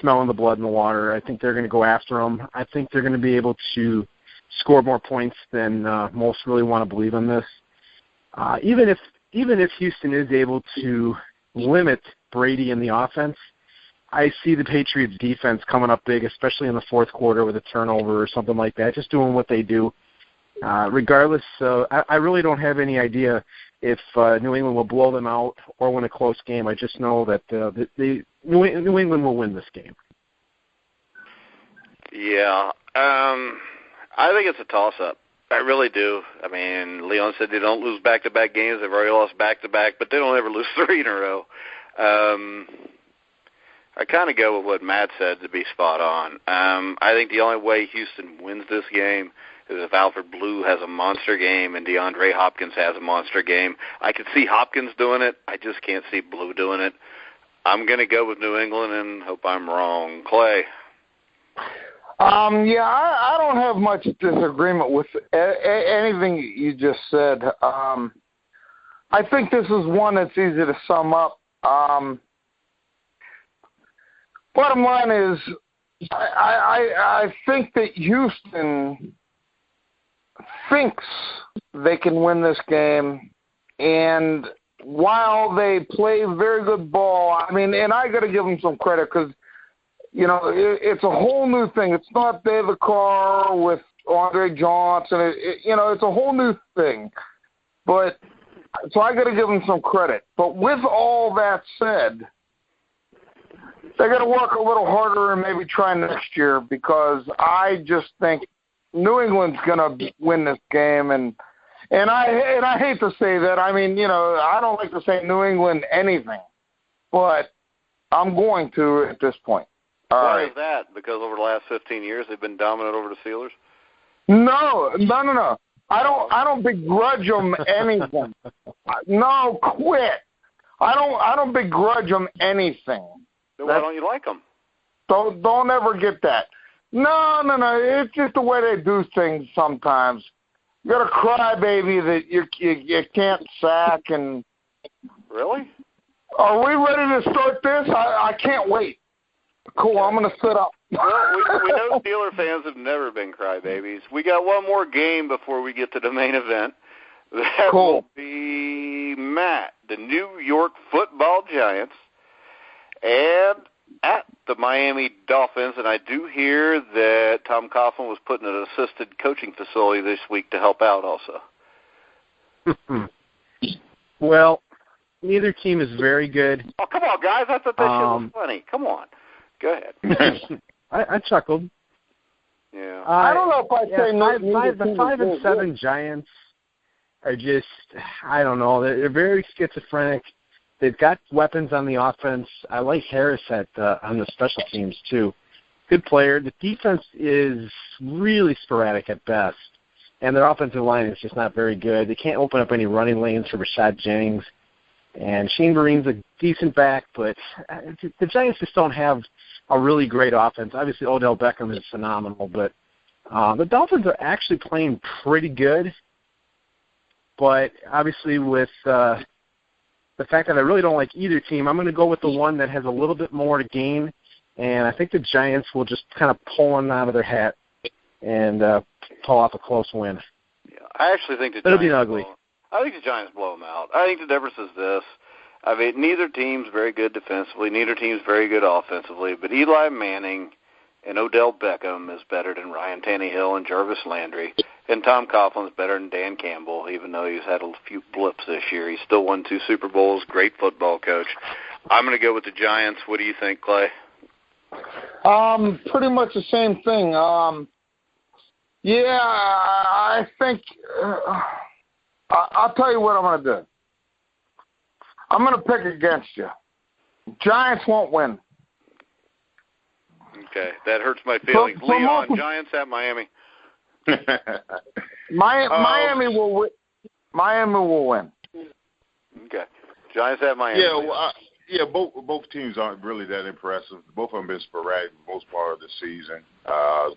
smelling the blood in the water. I think they're going to go after them. I think they're going to be able to score more points than most really want to believe in this. Even if Houston is able to limit Brady in the offense, I see the Patriots defense coming up big, especially in the fourth quarter with a turnover or something like that, just doing what they do. Regardless, I really don't have any idea if New England will blow them out or win a close game. I just know that New England will win this game. Yeah, I think it's a toss-up. I really do. I mean, Leon said they don't lose back-to-back games. They've already lost back-to-back, but they don't ever lose 3 in a row. I kind of go with what Matt said to be spot on. I think the only way Houston wins this game is if Alfred Blue has a monster game and DeAndre Hopkins has a monster game. I could see Hopkins doing it. I just can't see Blue doing it. I'm going to go with New England and hope I'm wrong. Clay? I don't have much disagreement with anything you just said. I think this is one that's easy to sum up. Bottom line is, I think that Houston thinks they can win this game, and while they play very good ball, I mean, and I got to give them some credit because, it's a whole new thing. It's not David Carr with Andre Johnson. It's a whole new thing. But so I got to give them some credit. But with all that said, they got to work a little harder and maybe try next year because I just think New England's going to win this game. And I hate to say that. I mean, I don't like to say New England anything, but I'm going to at this point. Why is that? Because over the last 15 years they've been dominant over the Steelers? No. I don't begrudge them anything. No, quit. I don't begrudge them anything. Then why don't you like them? Don't ever get that. No. It's just the way they do things sometimes. You got a crybaby that you can't sack and. Really? Are we ready to start this? I can't wait. Cool, I'm going to sit up. Well, we know Steeler fans have never been crybabies. We got one more game before we get to the main event. That will be Matt, the New York Football Giants, and at the Miami Dolphins. And I do hear that Tom Coughlin was put in an assisted coaching facility this week to help out also. Well, neither team is very good. Oh, come on, guys. I thought that shit was funny. Come on. Go ahead. I chuckled. Yeah. I don't know if I say the 5-7 Giants are just, I don't know. They're very schizophrenic. They've got weapons on the offense. I like Harris on the special teams too. Good player. The defense is really sporadic at best, and their offensive line is just not very good. They can't open up any running lanes for Rashad Jennings. And Shane Vereen's a decent back, but the Giants just don't have a really great offense. Obviously, Odell Beckham is phenomenal, but the Dolphins are actually playing pretty good. But obviously with the fact that I really don't like either team, I'm going to go with the one that has a little bit more to gain, and I think the Giants will just kind of pull one out of their hat and pull off a close win. Yeah, I actually think it'll be ugly. I think the Giants blow them out. I think the difference is this. I mean, neither team's very good defensively. Neither team's very good offensively. But Eli Manning and Odell Beckham is better than Ryan Tannehill and Jarvis Landry. And Tom Coughlin's better than Dan Campbell, even though he's had a few blips this year. He's still won 2 Super Bowls, great football coach. I'm going to go with the Giants. What do you think, Clay? Pretty much the same thing. I think I'll tell you what I'm going to do. I'm going to pick against you. Giants won't win. Okay, that hurts my feelings. Leon, Giants at Miami. Miami will win. Miami will win. Okay. Giants have Miami. Yeah, both teams aren't really that impressive. Both of them been sporadic for the most part of the season.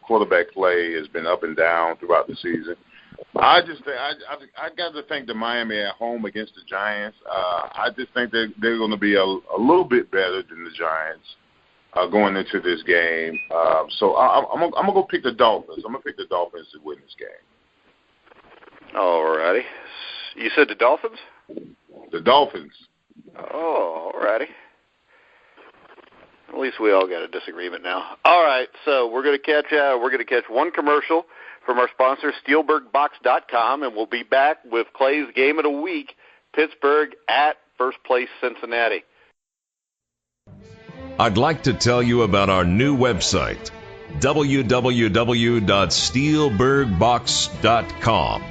Quarterback play has been up and down throughout the season. I just think I got to think the Miami at home against the Giants. I just think they're going to be a little bit better than the Giants going into this game. So I'm gonna go pick the Dolphins. I'm gonna pick the Dolphins to win this game. All righty. You said the Dolphins? The Dolphins. Oh, all righty. At least we all got a disagreement now. All right, so we're gonna catch one commercial from our sponsor, SteelbergBox.com, and we'll be back with Clay's game of the week, Pittsburgh at first place Cincinnati. I'd like to tell you about our new website, www.steelbergbox.com,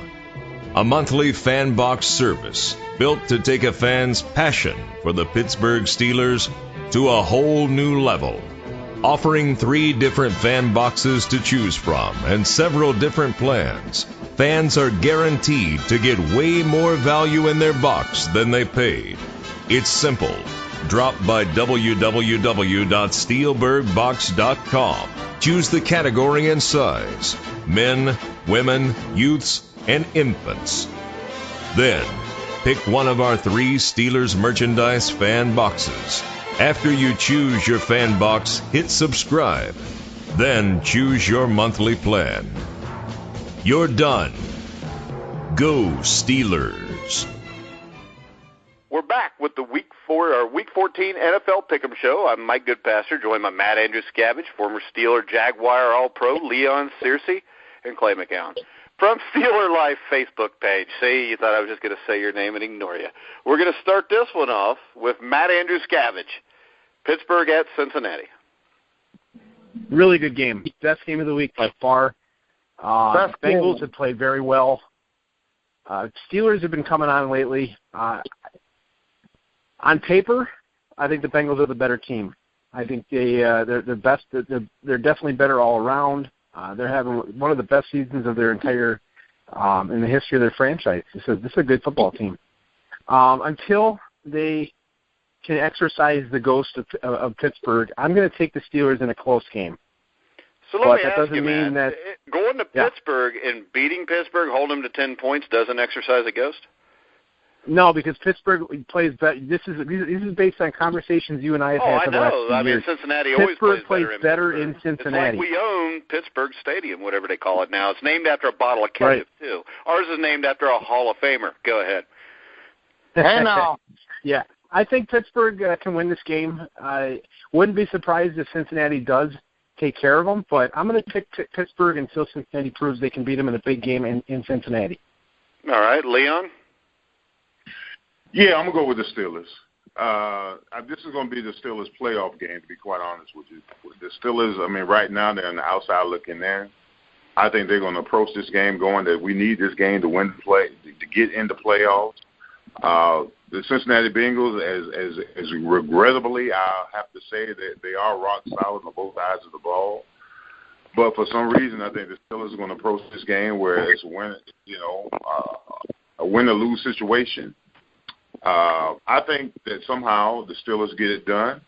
a monthly fan box service built to take a fan's passion for the Pittsburgh Steelers to a whole new level. Offering 3 different fan boxes to choose from and several different plans, fans are guaranteed to get way more value in their box than they paid. It's simple. Drop by www.steelbergbox.com. Choose the category and size: men, women, youths, and infants. Then, pick one of our 3 Steelers merchandise fan boxes. After you choose your fan box, hit subscribe. Then choose your monthly plan. You're done. Go Steelers. We're back with the Week 14 NFL Pick'em Show. I'm Mike Goodpaster, joined by Matt Andruscavage, former Steeler Jaguar All-Pro Leon Searcy, and Clay McCown. From Steeler Life Facebook page. See, you thought I was just going to say your name and ignore you. We're going to start this one off with Matt Andruscavage. Pittsburgh at Cincinnati. Really good game. Best game of the week by far. Bengals have played very well. Steelers have been coming on lately. On paper, I think the Bengals are the better team. I think they're best. They're definitely better all around. They're having one of the best seasons of their entire in the history of their franchise. This is a good football team. Until they can exercise the ghost of Pittsburgh, I'm going to take the Steelers in a close game. So let me ask you, man, going to Pittsburgh and beating Pittsburgh, holding them to 10 points, doesn't exercise a ghost? No, because Pittsburgh plays better. This is based on conversations you and I have had for the last 2 years. I mean, Cincinnati always plays better in Cincinnati. It's like we own Pittsburgh Stadium, whatever they call it now. It's named after a bottle of ketchup, too. Ours is named after a Hall of Famer. Go ahead. Hey, now. Yeah, I think Pittsburgh can win this game. I wouldn't be surprised if Cincinnati does take care of them, but I'm going to pick Pittsburgh until Cincinnati proves they can beat them in a big game in Cincinnati. All right, Leon? Yeah, I'm going to go with the Steelers. This is going to be the Steelers' playoff game, to be quite honest with you. The Steelers, I mean, right now they're on the outside looking in. I think they're going to approach this game going that we need this game to win the play, to get into playoffs. The Cincinnati Bengals, as regrettably, I have to say that they are rock solid on both sides of the ball. But for some reason, I think the Steelers are going to approach this game where it's a win-or-lose situation. I think that somehow the Steelers get it done,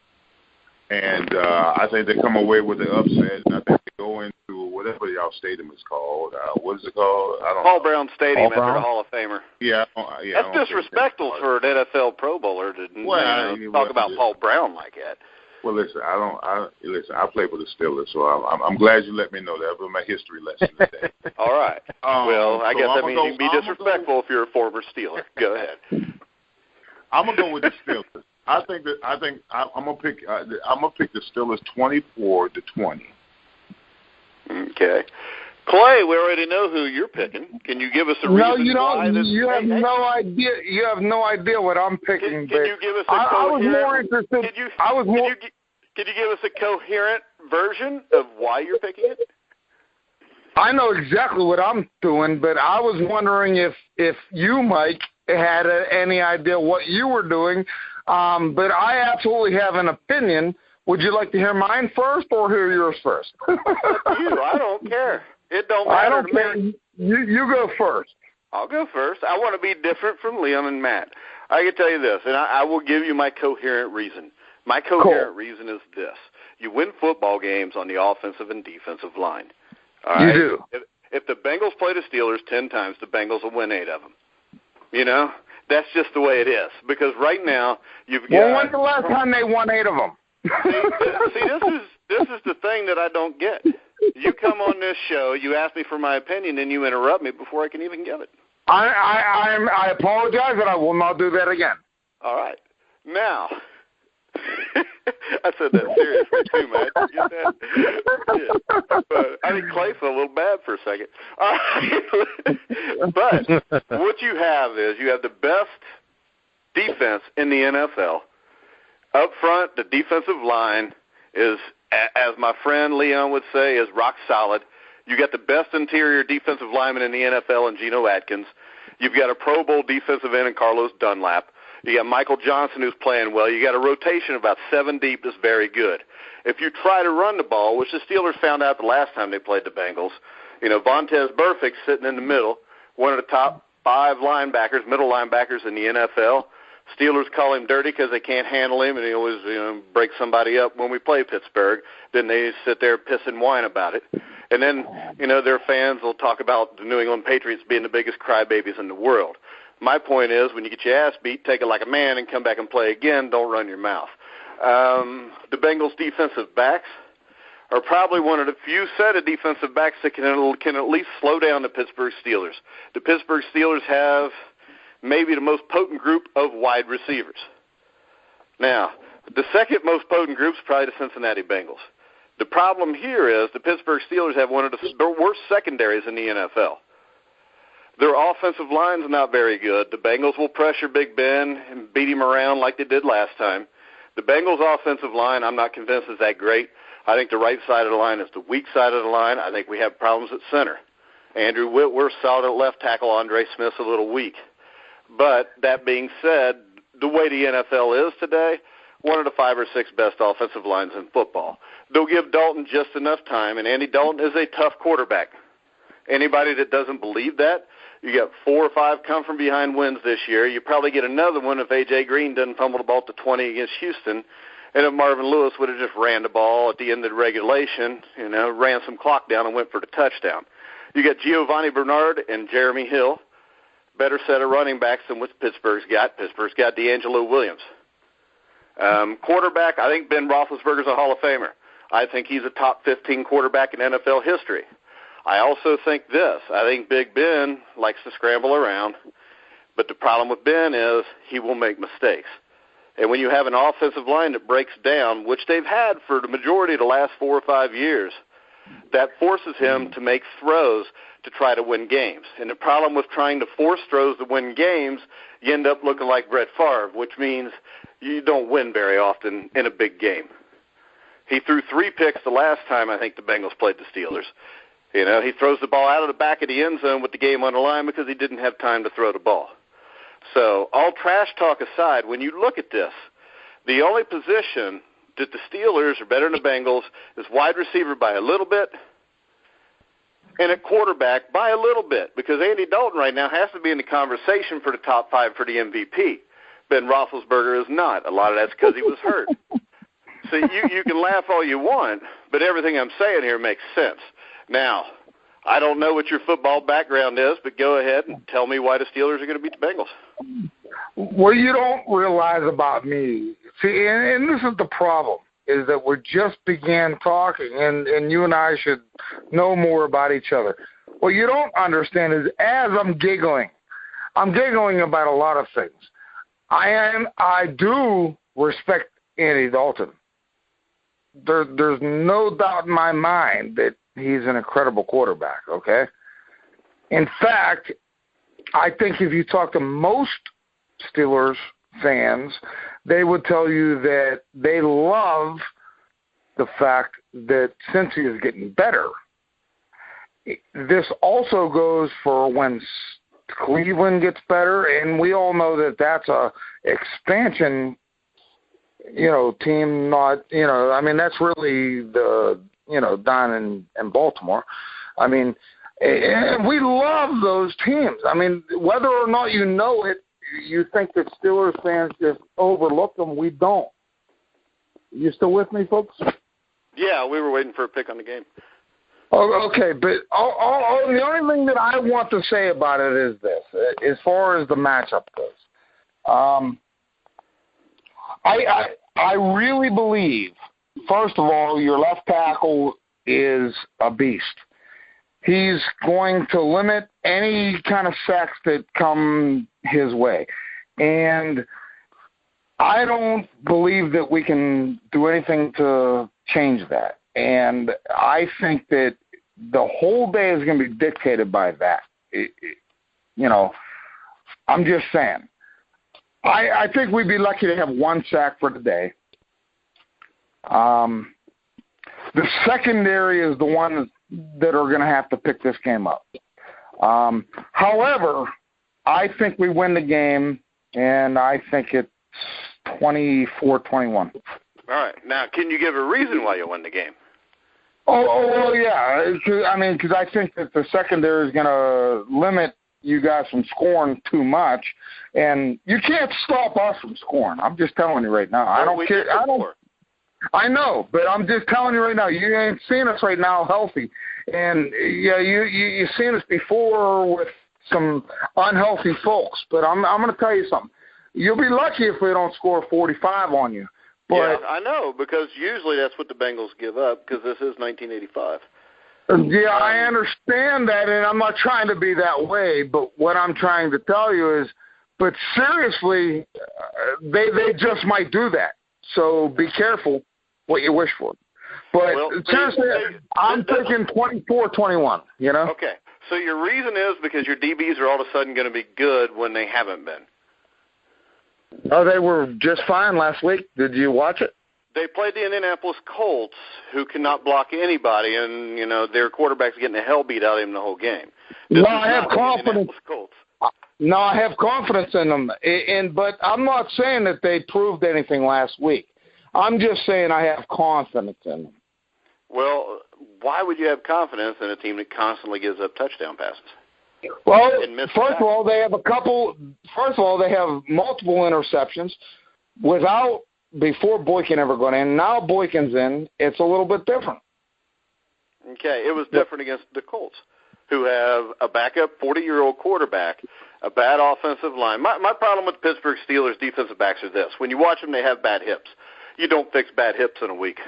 and I think they come away with the upset, and I think they go into whatever y'all stadium is called. What is it called? I don't know. Paul Brown Stadium after the Hall of Famer. Yeah. That's disrespectful for an NFL Pro Bowler to talk about Paul Brown like that. Well, listen, I play for the Steelers, so I'm glad you let me know that. That was my history lesson today. All right. Well, I guess that means you can be disrespectful if you're a former Steeler. Go ahead. I'm gonna go with the Steelers. I'm gonna pick the Steelers 24-20. Okay, Clay, we already know who you're picking. Can you give us a reason? No, you don't. Why You have no idea. You have no idea what I'm picking. Can you give us a coherent? I was more interested. Could you give us a coherent version of why you're picking it? I know exactly what I'm doing, but I was wondering if you, Mike, had any idea what you were doing. But I absolutely have an opinion. Would you like to hear mine first or hear yours first? You, I don't care. It don't matter. I don't care. You go first. I'll go first. I want to be different from Leon and Matt. I can tell you this, and I will give you my coherent reason. My coherent reason is this. You win football games on the offensive and defensive line. All right? You do. If the Bengals play the Steelers 10 times, the Bengals will win 8 of them. You know? That's just the way it is. Because right now, you've got... Well, when's the last time they won 8 of them? See, this is the thing that I don't get. You come on this show, you ask me for my opinion, and you interrupt me before I can even give it. I apologize, and I will not do that again. All right. Now, I said that seriously too, man. You get that? Yeah. But I think Clay felt a little bad for a second. All right. But what you have is you have the best defense in the NFL. Up front, the defensive line is, as my friend Leon would say, is rock solid. You got the best interior defensive lineman in the NFL in Geno Atkins. You've got a Pro Bowl defensive end in Carlos Dunlap. You got Michael Johnson who's playing well. You got a rotation of about 7 deep that's very good. If you try to run the ball, which the Steelers found out the last time they played the Bengals, you know, Vontaze Burfict's sitting in the middle, one of the top 5 linebackers, middle linebackers in the NFL. Steelers call him dirty because they can't handle him, and he always breaks somebody up when we play Pittsburgh. Then they sit there piss and whine about it. And then, their fans will talk about the New England Patriots being the biggest crybabies in the world. My point is, when you get your ass beat, take it like a man and come back and play again. Don't run your mouth. The Bengals' defensive backs are probably one of the few set of defensive backs that can at least slow down the Pittsburgh Steelers. The Pittsburgh Steelers have maybe the most potent group of wide receivers. Now, the second most potent group is probably the Cincinnati Bengals. The problem here is the Pittsburgh Steelers have one of the worst secondaries in the NFL. Their offensive line is not very good. The Bengals will pressure Big Ben and beat him around like they did last time. The Bengals' offensive line, I'm not convinced is that great. I think the right side of the line is the weak side of the line. I think we have problems at center. Andrew Whitworth's solid at left tackle. Andre Smith's a little weak. But that being said, the way the NFL is today, one of the 5 or 6 best offensive lines in football. They'll give Dalton just enough time, and Andy Dalton is a tough quarterback. Anybody that doesn't believe that, you got 4 or 5 come from behind wins this year. You probably get another one if A.J. Green doesn't fumble the ball to 20 against Houston, and if Marvin Lewis would have just ran the ball at the end of the regulation, ran some clock down and went for the touchdown. You got Giovanni Bernard and Jeremy Hill. Better set of running backs than what Pittsburgh's got. Pittsburgh's got D'Angelo Williams. Quarterback, I think Ben Roethlisberger's a Hall of Famer. I think he's a top 15 quarterback in NFL history. I also think this. I think Big Ben likes to scramble around, but the problem with Ben is he will make mistakes. And when you have an offensive line that breaks down, which they've had for the majority of the last 4 or 5 years, that forces him to make throws to try to win games. And the problem with trying to force throws to win games, you end up looking like Brett Favre, which means you don't win very often in a big game. He threw 3 picks the last time I think the Bengals played the Steelers. He throws the ball out of the back of the end zone with the game on the line because he didn't have time to throw the ball. So all trash talk aside, when you look at this, the only position that the Steelers are better than the Bengals is wide receiver by a little bit and at quarterback by a little bit, because Andy Dalton right now has to be in the conversation for the top 5 for the MVP. Ben Roethlisberger is not. A lot of that's because he was hurt. So you can laugh all you want, but everything I'm saying here makes sense. Now, I don't know what your football background is, but go ahead and tell me why the Steelers are going to beat the Bengals. What you don't realize about me, see, and this is the problem, is that we just began talking, and you and I should know more about each other. What you don't understand is as I'm giggling about a lot of things. I do respect Andy Dalton. There's no doubt in my mind that he's an incredible quarterback, okay? In fact, I think if you talk to most Steelers fans, they would tell you that they love the fact that since he is getting better, this also goes for when Cleveland gets better, and we all know that that's a expansion, team, not, that's really the, down in Baltimore. I mean, And we love those teams. I mean, whether or not you know it, you think that Steelers fans just overlook them. We don't. You still with me, folks? Yeah, we were waiting for a pick on the game. Oh, okay, but the only thing that I want to say about it is this, as far as the matchup goes. I really believe, first of all, your left tackle is a beast. He's going to limit any kind of sacks that come his way. And I don't believe that we can do anything to change that. And I think that the whole day is going to be dictated by that. I'm just saying. I think we'd be lucky to have one sack for the day. The secondary is the ones that are going to have to pick this game up. However, I think we win the game, and I think it's 24-21. All right. Now, can you give a reason why you won the game? Oh yeah. Because I think that the secondary is going to limit you guys from scoring too much, and you can't stop us from scoring. I'm just telling you right now. I don't care. I know, but I'm just telling you right now. You ain't seen us right now healthy, and yeah, you've seen us before with some unhealthy folks. But I'm going to tell you something. You'll be lucky if we don't score 45 on you. But, yeah, I know, because usually that's what the Bengals give up, because this is 1985. Yeah, I understand that, and I'm not trying to be that way, but what I'm trying to tell you is, but seriously, they just might do that. So be careful what you wish for. But seriously, I'm thinking 24-21, Okay, so your reason is because your DBs are all of a sudden going to be good when they haven't been. Oh, they were just fine last week. Did you watch it? They played the Indianapolis Colts, who cannot block anybody, and, their quarterback's getting the hell beat out of him the whole game. I have confidence. No, I have confidence in them. But I'm not saying that they proved anything last week. I'm just saying I have confidence in them. Well, why would you have confidence in a team that constantly gives up touchdown passes? Well, first of all, they have multiple interceptions before Boykin ever got in. Now Boykin's in. It's a little bit different. Okay, it was different against the Colts, who have a backup 40-year-old quarterback, a bad offensive line. My problem with the Pittsburgh Steelers defensive backs is this. When you watch them, they have bad hips. You don't fix bad hips in a week.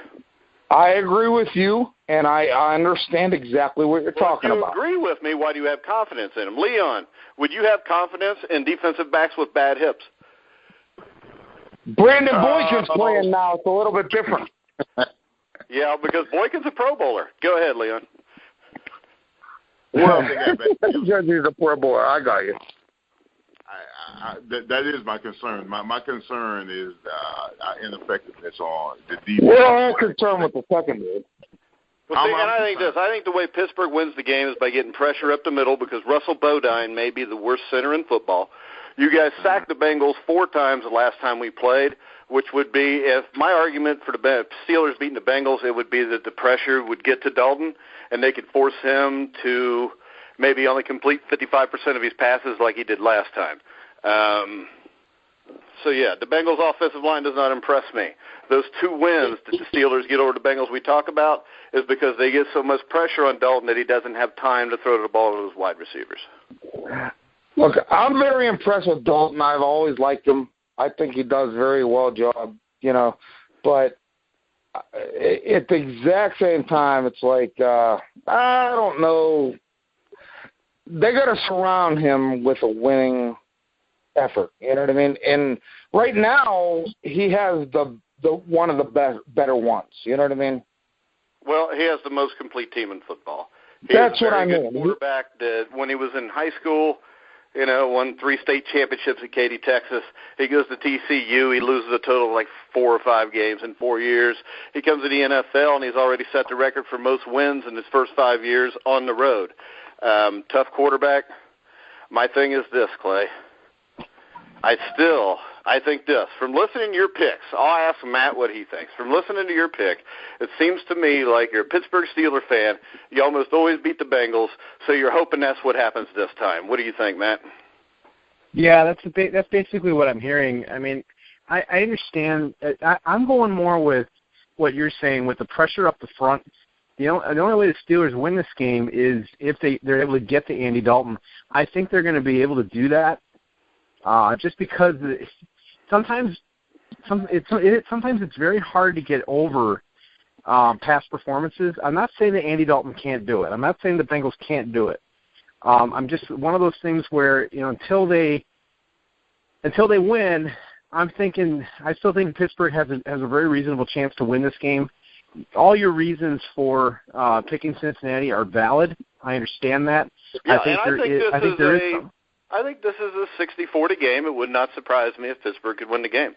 I agree with you, and I understand exactly what you're talking about. If you agree with me, why do you have confidence in them? Leon, would you have confidence in defensive backs with bad hips? Brandon Boykin's playing now. It's a little bit different. Yeah, because Boykin's a Pro Bowler. Go ahead, Leon. Well, he's a Pro Bowler. I got you. That is my concern. My concern is ineffectiveness on the defense. We're all concerned with the secondary. Well, see, and I think this. I think the way Pittsburgh wins the game is by getting pressure up the middle, because Russell Bodine may be the worst center in football. You guys sacked the Bengals 4 times the last time we played, which would be, if my argument for the Steelers beating the Bengals, it would be that the pressure would get to Dalton, and they could force him to maybe only complete 55% of his passes like he did last time. The Bengals' offensive line does not impress me. Those 2 wins that the Steelers get over the Bengals we talk about is because they get so much pressure on Dalton that he doesn't have time to throw the ball to his wide receivers. Look, I'm very impressed with Dalton. I've always liked him. I think he does a very well job, but at the exact same time, it's like, I don't know. They got to surround him with a winning effort. You know what I mean? And right now, he has the one of the better ones. You know what I mean? Well, he has the most complete team in football. That's what I mean. Quarterback that when he was in high school, won 3 state championships at Katy, Texas. He goes to TCU. He loses a total of like 4 or 5 games in 4 years. He comes to the NFL, and he's already set the record for most wins in his first 5 years on the road. Tough quarterback. My thing is this, Clay. I think this. From listening to your picks, I'll ask Matt what he thinks. From listening to your pick, it seems to me like you're a Pittsburgh Steelers fan. You almost always beat the Bengals, so you're hoping that's what happens this time. What do you think, Matt? Yeah, that's basically what I'm hearing. I mean, I understand. I'm going more with what you're saying with the pressure up the front. The only way the Steelers win this game is if they're able to get to Andy Dalton. I think they're going to be able to do that. Just because sometimes it's very hard to get over past performances. I'm not saying that Andy Dalton can't do it. I'm not saying the Bengals can't do it. I'm just one of those things where until they win, I still think Pittsburgh has a very reasonable chance to win this game. All your reasons for picking Cincinnati are valid. I understand that. Yeah, I think this is a 60-40 game. It would not surprise me if Pittsburgh could win the game.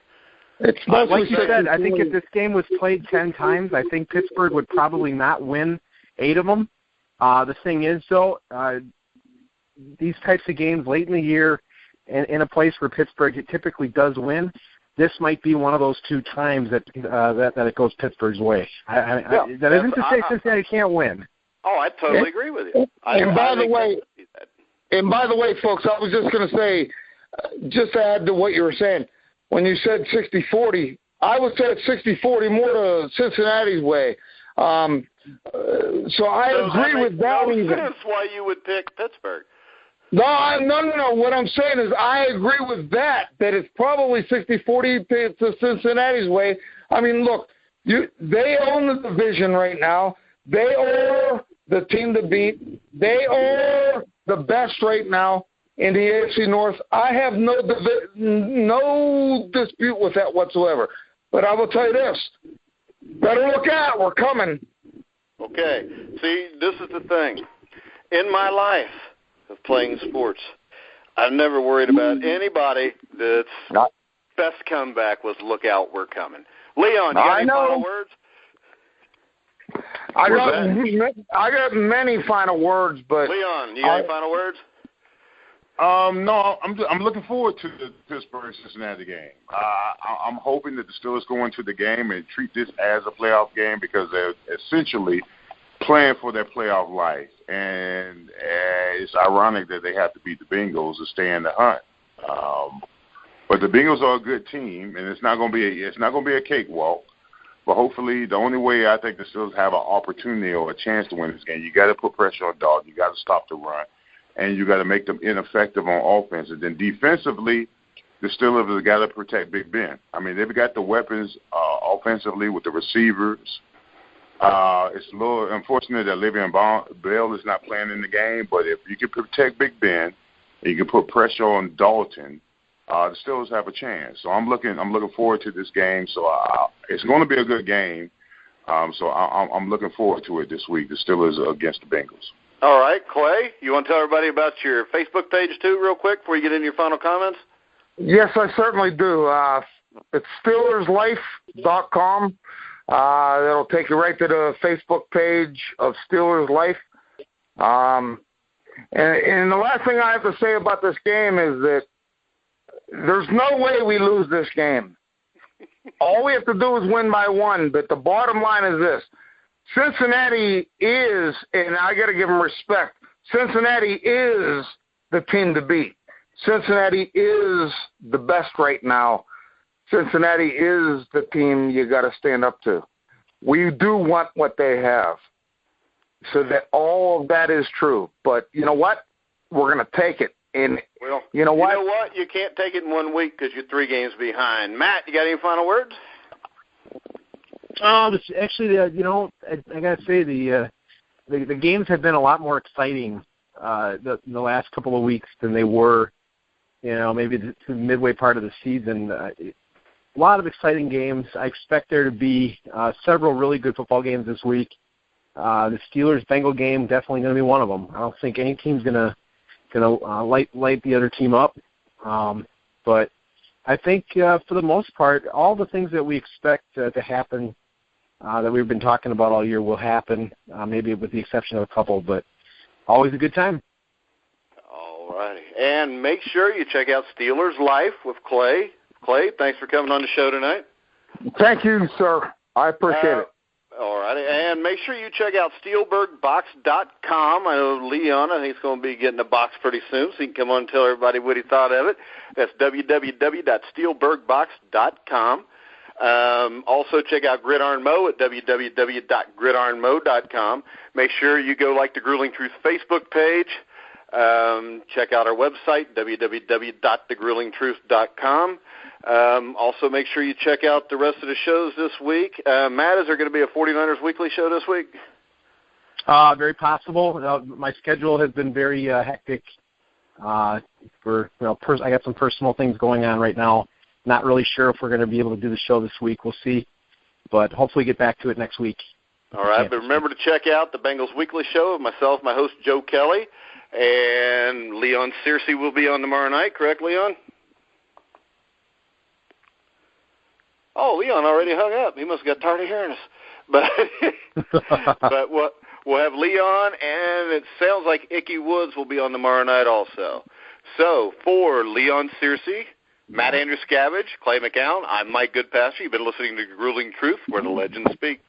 Like you said, I think if this game was played 10 times, I think Pittsburgh would probably not win 8 of them. The thing is, though, these types of games late in the year in a place where Pittsburgh typically does win, this might be one of those 2 times that it goes Pittsburgh's way. That isn't to say Cincinnati can't win. Oh, I totally agree with you. And by the way, folks, I was just going to say, just to add to what you were saying, when you said 60-40, I would say it's 60-40 more to Cincinnati's way. So I agree with that. That's why you would pick Pittsburgh. No. What I'm saying is I agree with that it's probably 60-40 to Cincinnati's way. I mean, look, they own the division right now. They are the team to beat. They are the best right now in the AFC North. I have no dispute with that whatsoever. But I will tell you this. Better look out. We're coming. Okay. See, this is the thing. In my life of playing sports, I've never worried about anybody that's best comeback was look out, we're coming. Leon, you got any final words? I got many final words, but Leon, you got any final words? No, I'm looking forward to the Pittsburgh-Cincinnati game. I'm hoping that the Steelers go into the game and treat this as a playoff game because they're essentially playing for their playoff life. And it's ironic that they have to beat the Bengals to stay in the hunt. But the Bengals are a good team, and it's not going to be a cakewalk. But hopefully, the only way I think the Steelers have an opportunity or a chance to win this game, you got to put pressure on Dalton. You got to stop the run, and you got to make them ineffective on offense. And then defensively, the Steelers have got to protect Big Ben. I mean, they've got the weapons offensively with the receivers. It's a little unfortunate that Le'Veon Bell is not playing in the game, but if you can protect Big Ben and you can put pressure on Dalton, the Steelers have a chance. So I'm looking forward to this game. So it's going to be a good game. So I'm looking forward to it this week. The Steelers against the Bengals. All right, Clay, you want to tell everybody about your Facebook page too, real quick, before you get into your final comments? Yes, I certainly do. It's SteelersLife.com. That'll take you right to the Facebook page of Steelers Life. And the last thing I have to say about this game is that there's no way we lose this game. All we have to do is win by 1, but the bottom line is this. Cincinnati is, and I got to give them respect, Cincinnati is the team to beat. Cincinnati is the best right now. Cincinnati is the team you got to stand up to. We do want what they have. So that all of that is true. But you know what? We're going to take it. And you know what? You can't take it in 1 week because you're 3 games behind. Matt, you got any final words? Actually, I got to say the games have been a lot more exciting the last couple of weeks than they were, maybe the midway part of the season. A lot of exciting games. I expect there to be several really good football games this week. The Steelers-Bengal game definitely going to be one of them. I don't think any team's going to light the other team up. But I think for the most part, all the things that we expect to happen that we've been talking about all year will happen, maybe with the exception of a couple, but always a good time. All All righty. And make sure you check out Steelers Life with Clay. Clay, thanks for coming on the show tonight. Thank you, sir. I appreciate it. All righty. And make sure you check out SteelbergBox.com. I know Leon, I think he's going to be getting a box pretty soon, so he can come on and tell everybody what he thought of it. That's www.steelbergbox.com. Also, check out Gridiron Mo at www.gridironmo.com. Make sure you go like the Grueling Truth Facebook page. Check out our website, www.thegruelingtruth.com. Also, make sure you check out the rest of the shows this week. Matt, is there going to be a 49ers Weekly show this week? Very possible. My schedule has been very hectic. I got some personal things going on right now. Not really sure if we're going to be able to do the show this week. We'll see, but hopefully get back to it next week. All right, but remember to check out the Bengals Weekly show with myself, my host, Joe Kelly, and Leon Searcy will be on tomorrow night, correct, Leon? Oh, Leon already hung up. He must have got tired of hearing us. But but we'll have Leon, and it sounds like Icky Woods will be on tomorrow night also. So for Leon Searcy, Matt Andruscavage, Clay McCown, I'm Mike Goodpaster. You've been listening to Grueling Truth, where the legends speak.